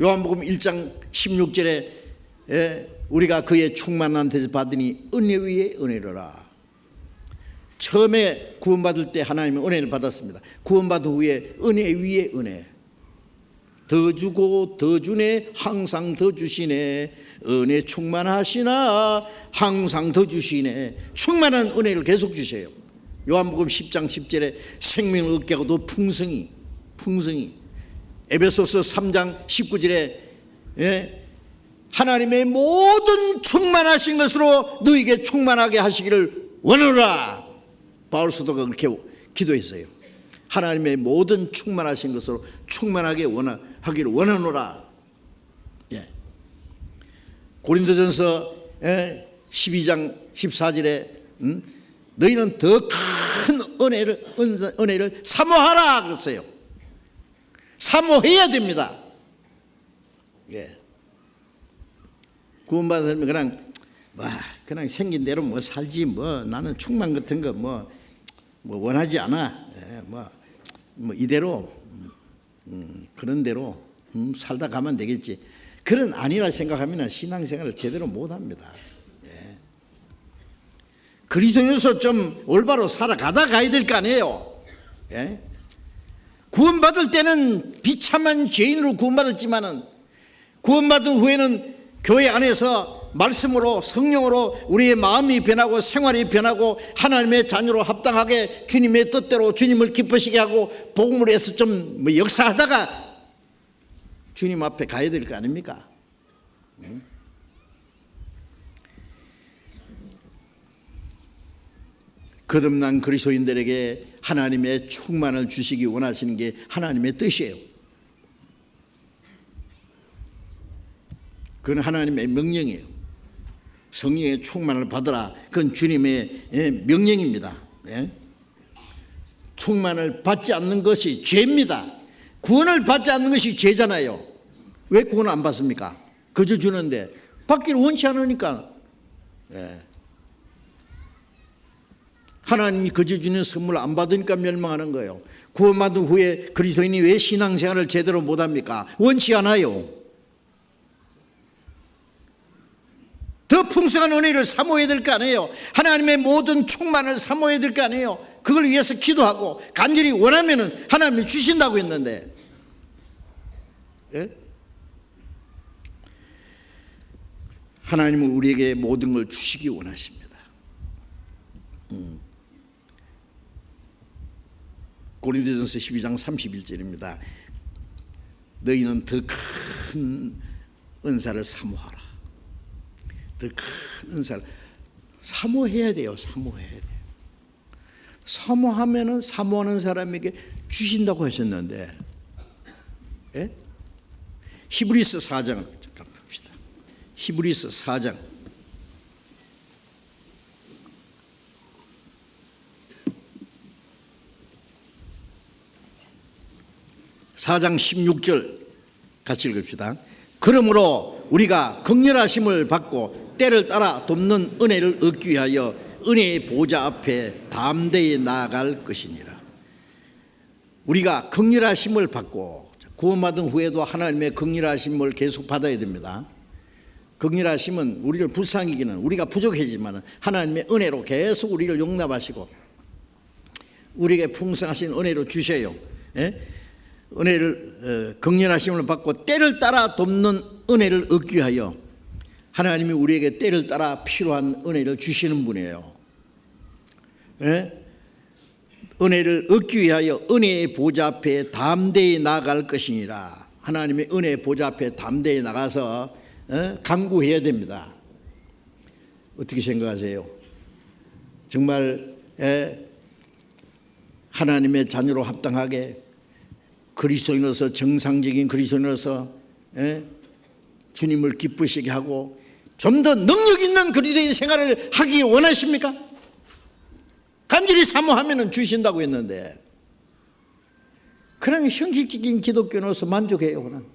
요한복음 1장 16절에 우리가 그의 충만한 데서 받으니 은혜 위에 은혜로라. 처음에 구원받을 때 하나님의 은혜를 받았습니다. 구원받은 후에 은혜 위에 은혜, 더 주고 더 주네, 항상 더 주시네, 은혜 충만하시나 항상 더 주시네. 충만한 은혜를 계속 주세요. 요한복음 10장 10절에 생명을 얻게 하고 또 풍성히. 에베소서 3장 19절에 하나님의 모든 충만하신 것으로 너에게 충만하게 하시기를 원하노라. 바울 사도가 그렇게 기도했어요. 하나님의 모든 충만하신 것으로 충만하게 하기를 원하노라. 고린도전서 12장 14절에 너희는 더 큰 은혜를 사모하라 그랬어요. 사모해야 됩니다. 구원받은 사람이 그냥 생긴 대로 살지, 나는 충만 같은 거 원하지 않아. 이대로 그런 대로 살다 가면 되겠지. 그런 아니라 생각하면 신앙생활을 제대로 못합니다. 그리스도인으로서 좀 올바로 살아가다 가야 될 거 아니에요. 구원받을 때는 비참한 죄인으로 구원받았지만은, 구원받은 후에는 교회 안에서 말씀으로, 성령으로 우리의 마음이 변하고 생활이 변하고 하나님의 자녀로 합당하게 주님의 뜻대로 주님을 기쁘시게 하고 복음으로 해서 좀 역사하다가 주님 앞에 가야 될 거 아닙니까? 거듭난 그리스도인들에게 하나님의 충만을 주시기 원하시는 게 하나님의 뜻이에요. 그건 하나님의 명령이에요. 성령의 충만을 받으라. 그건 주님의 명령입니다. 충만을 받지 않는 것이 죄입니다. 구원을 받지 않는 것이 죄잖아요. 왜 구원을 안 받습니까? 그저 주는데 받기를 원치 않으니까. 하나님이 그저 주는 선물을 안 받으니까 멸망하는 거예요. 구원받은 후에 그리스도인이 왜 신앙생활을 제대로 못합니까? 원치 않아요. 더 풍성한 은혜를 사모해야 될 거 아니에요. 하나님의 모든 충만을 사모해야 될 거 아니에요. 그걸 위해서 기도하고 간절히 원하면은 하나님이 주신다고 했는데, 하나님은 우리에게 모든 걸 주시기 원하십니다. 고린도전서 12장 31절입니다. 너희는 더 큰 은사를 사모하라. 더 큰 은사를 사모해야 돼요. 사모해야 돼요. 사모하면은 사모하는 사람에게 주신다고 하셨는데, 히브리서 4장을 잠깐 봅시다. 히브리서 4장 4장 16절 같이 읽읍시다. 그러므로 우리가 긍휼하심을 받고 때를 따라 돕는 은혜를 얻기 위하여 은혜의 보좌 앞에 담대히 나아갈 것이니라. 우리가 긍휼하심을 받고 구원받은 후에도 하나님의 긍휼하심을 계속 받아야 됩니다. 긍휼하심은 우리를 불쌍히 여기는, 우리가 부족해지만 하나님의 은혜로 계속 우리를 용납하시고 우리에게 풍성하신 은혜로 주셔요. 은혜를 긍휼하심을 받고 때를 따라 돕는 은혜를 얻기 위하여 하나님이 우리에게 때를 따라 필요한 은혜를 주시는 분이에요. 은혜를 얻기 위하여 은혜의 보좌 앞에 담대히 나아갈 것이니라. 하나님의 은혜의 보좌 앞에 담대히 나가서 간구해야 됩니다. 어떻게 생각하세요? 정말 하나님의 자녀로 합당하게 그리스도인으로서, 정상적인 그리스도인으로서 주님을 기쁘시게 하고 좀 더 능력 있는 그리스도인 생활을 하기 원하십니까? 간절히 사모하면 주신다고 했는데 그냥 형식적인 기독교로서 만족해요. 그냥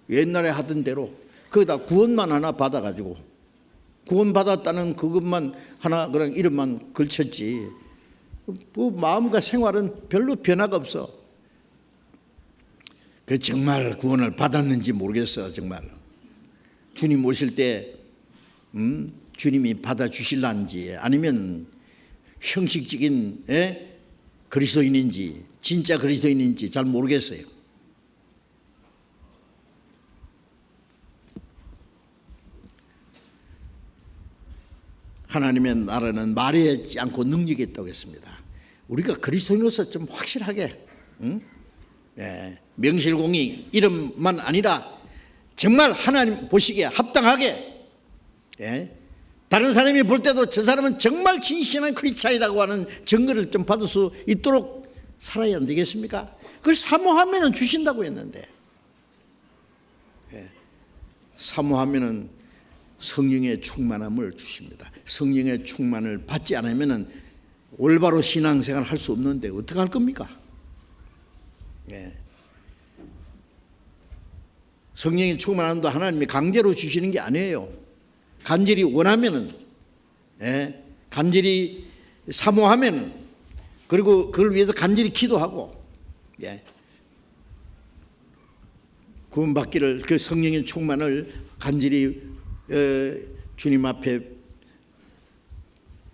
옛날에 하던 대로 거기다 구원만 하나 받아가지고 구원받았다는 그것만 하나 그냥 이름만 걸쳤지 뭐 마음과 생활은 별로 변화가 없어. 그 정말 구원을 받았는지 모르겠어. 정말 주님 오실 때 주님이 받아주실란지 아니면 형식적인 그리스도인인지 진짜 그리스도인인지 잘 모르겠어요. 하나님의 나라는 말하지 않고 능력이 있다고 했습니다. 우리가 그리스도인으로서 좀 확실하게 명실공히 이름만 아니라 정말 하나님 보시기에 합당하게 다른 사람이 볼 때도 저 사람은 정말 진실한 크리스찬이라고 하는 증거를 좀 받을 수 있도록 살아야 안 되겠습니까? 그걸 사모하면 주신다고 했는데 사모하면 성령의 충만함을 주십니다. 성령의 충만을 받지 않으면 올바로 신앙생활을 할 수 없는데 어떻게 할 겁니까? 성령의 충만함도 하나님이 강제로 주시는 게 아니에요. 간절히 원하면은, 간절히 사모하면, 그리고 그걸 위해서 간절히 기도하고, 구원받기를 그 성령의 충만을 간절히 주님 앞에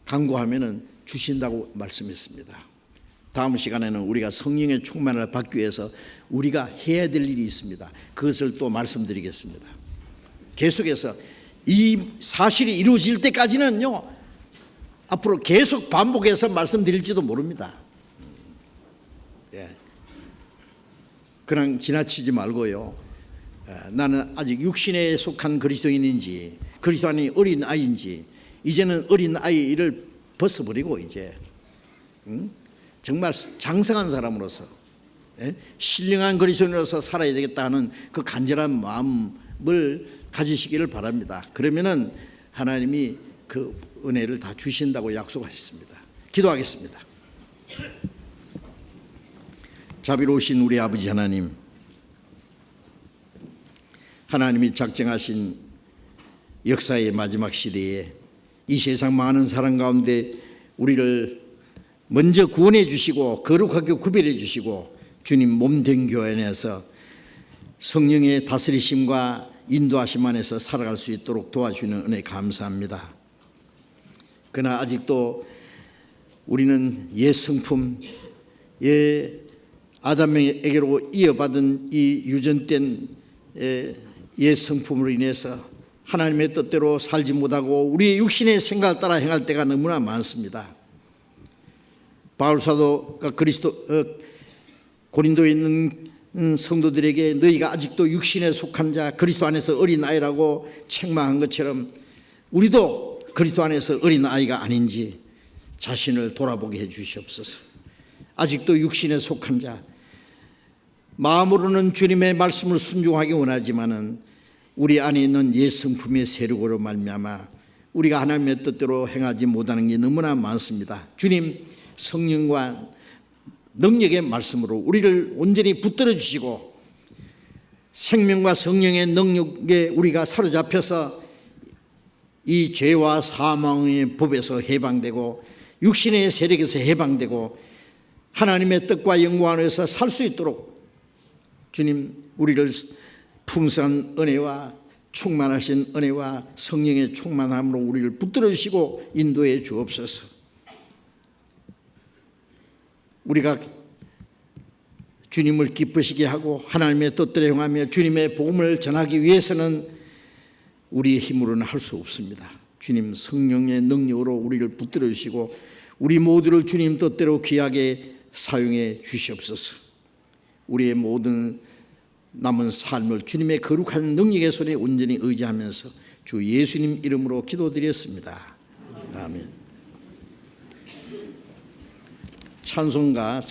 간구하면은 주신다고 말씀했습니다. 다음 시간에는 우리가 성령의 충만을 받기 위해서 우리가 해야 될 일이 있습니다. 그것을 또 말씀드리겠습니다. 계속해서 이 사실이 이루어질 때까지는요, 앞으로 계속 반복해서 말씀드릴지도 모릅니다. 그냥 지나치지 말고요. 나는 아직 육신에 속한 그리스도인인지 그리스도 안의 어린 아이인지 이제는 어린 아이를 벗어버리고 이제 정말 장성한 사람으로서 신령한 그리스도인으로서 살아야 되겠다 하는 그 간절한 마음을 가지시기를 바랍니다. 그러면은 하나님이 그 은혜를 다 주신다고 약속하셨습니다. 기도하겠습니다. 자비로우신 우리 아버지 하나님, 하나님이 작정하신 역사의 마지막 시대에 이 세상 많은 사람 가운데 우리를 먼저 구원해 주시고 거룩하게 구별해 주시고 주님 몸된 교회 안에서 성령의 다스리심과 인도하심 안에서 살아갈 수 있도록 도와주는 은혜 감사합니다. 그러나 아직도 우리는 옛 성품, 옛 아담에게로 이어받은 이 유전된 옛 성품으로 인해서 하나님의 뜻대로 살지 못하고 우리의 육신의 생각을 따라 행할 때가 너무나 많습니다. 바울 사도가 고린도에 있는 성도들에게 너희가 아직도 육신에 속한 자 그리스도 안에서 어린아이라고 책망한 것처럼 우리도 그리스도 안에서 어린아이가 아닌지 자신을 돌아보게 해 주시옵소서. 아직도 육신에 속한 자, 마음으로는 주님의 말씀을 순종하기 원하지만은 우리 안에 있는 옛 성품의 세력으로 말미암아 우리가 하나님의 뜻대로 행하지 못하는 게 너무나 많습니다. 주님 성령과 능력의 말씀으로 우리를 온전히 붙들어 주시고 생명과 성령의 능력에 우리가 사로잡혀서 이 죄와 사망의 법에서 해방되고 육신의 세력에서 해방되고 하나님의 뜻과 영광 안에서 살 수 있도록 주님 우리를 풍성한 은혜와 충만하신 은혜와 성령의 충만함으로 우리를 붙들어 주시고 인도해 주옵소서. 우리가 주님을 기쁘시게 하고 하나님의 뜻대로 행하며 주님의 복음을 전하기 위해서는 우리의 힘으로는 할 수 없습니다. 주님 성령의 능력으로 우리를 붙들어 주시고 우리 모두를 주님 뜻대로 귀하게 사용해 주시옵소서. 우리의 모든 남은 삶을 주님의 거룩한 능력의 손에 온전히 의지하면서 주 예수님 이름으로 기도드렸습니다. 아멘. 찬송가